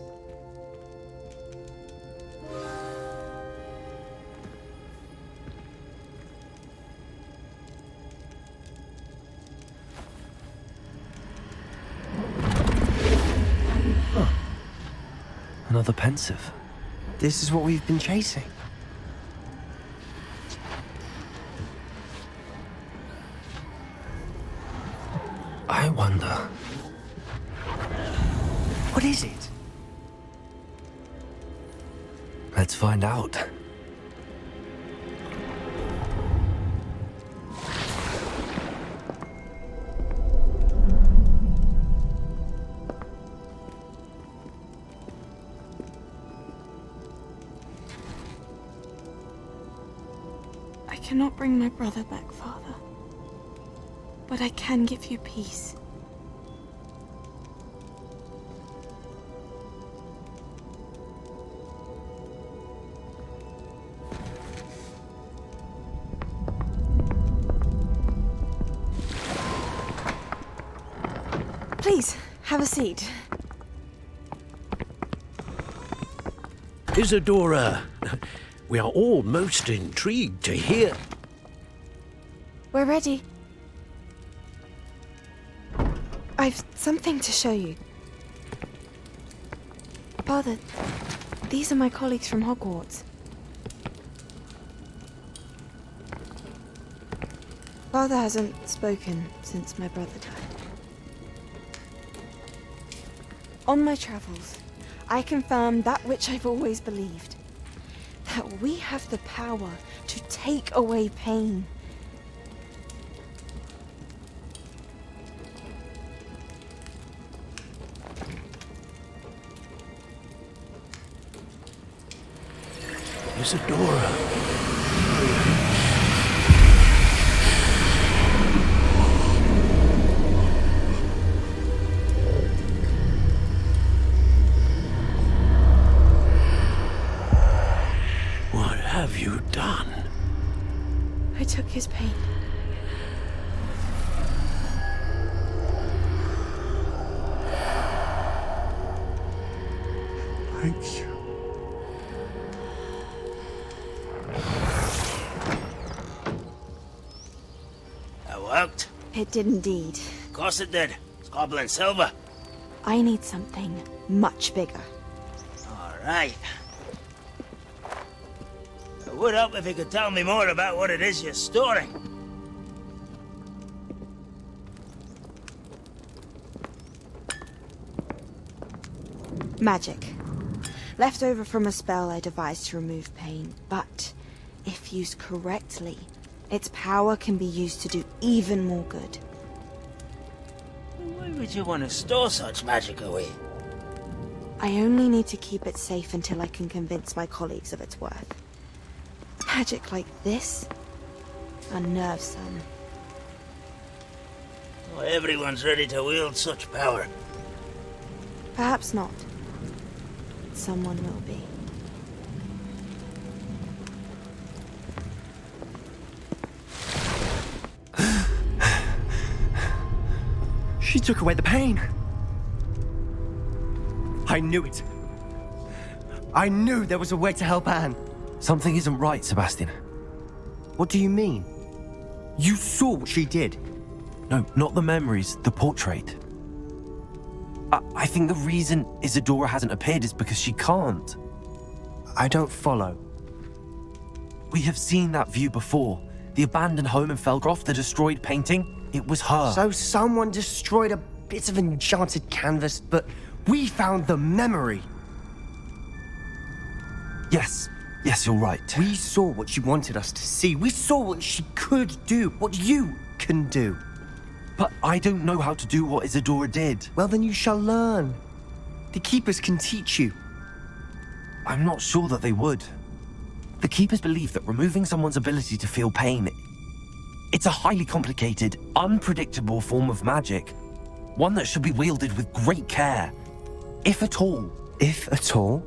Another pensieve. This is what we've been chasing. I wonder... What is it? Let's find out. I cannot bring my brother back, Father. But I can give you peace. Please, have a seat. Isidora, we are all most intrigued to hear. We're ready. I've something to show you. Father, these are my colleagues from Hogwarts. Father hasn't spoken since my brother died. On my travels, I confirmed that which I've always believed. That we have the power to take away pain. Isidora. What have you done? I took his pain. Thank you. That worked? It did indeed. Of course it did. It's Goblin silver. I need something much bigger. All right. It would help if you could tell me more about what it is you're storing. Magic. Left over from a spell I devised to remove pain, but if used correctly, its power can be used to do even more good. Why would you want to store such magic away? I only need to keep it safe until I can convince my colleagues of its worth. Magic like this unnerves some. Well, everyone's ready to wield such power. Perhaps not. Someone will be. She took away the pain. I knew it. I knew there was a way to help Anne. Something isn't right, Sebastian. What do you mean? You saw what she did. No, not the memories, the portrait. I think the reason Isidora hasn't appeared is because she can't. I don't follow. We have seen that view before. The abandoned home in Felcroft, the destroyed painting, it was her. So someone destroyed a bit of enchanted canvas, but we found the memory. Yes, you're right. We saw what she wanted us to see. We saw what she could do, what you can do. But I don't know how to do what Isidora did. Well, then you shall learn. The Keepers can teach you. I'm not sure that they would. The Keepers believe that removing someone's ability to feel pain, it's a highly complicated, unpredictable form of magic. One that should be wielded with great care. If at all. If at all?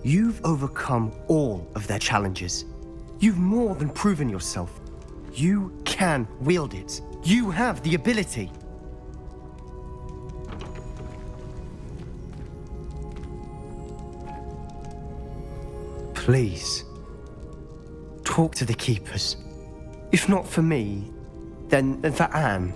You've overcome all of their challenges. You've more than proven yourself. You can wield it. You have the ability. Please, talk to the Keepers. If not for me, then for Anne.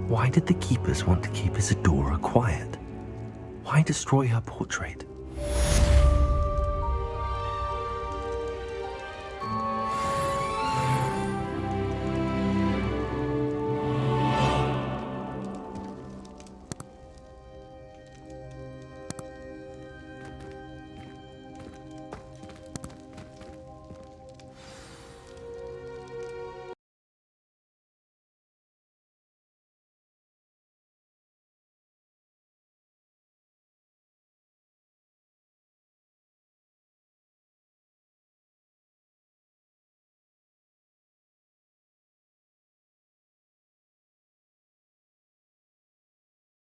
Why did the Keepers want to keep Isidora quiet? Why destroy her portrait?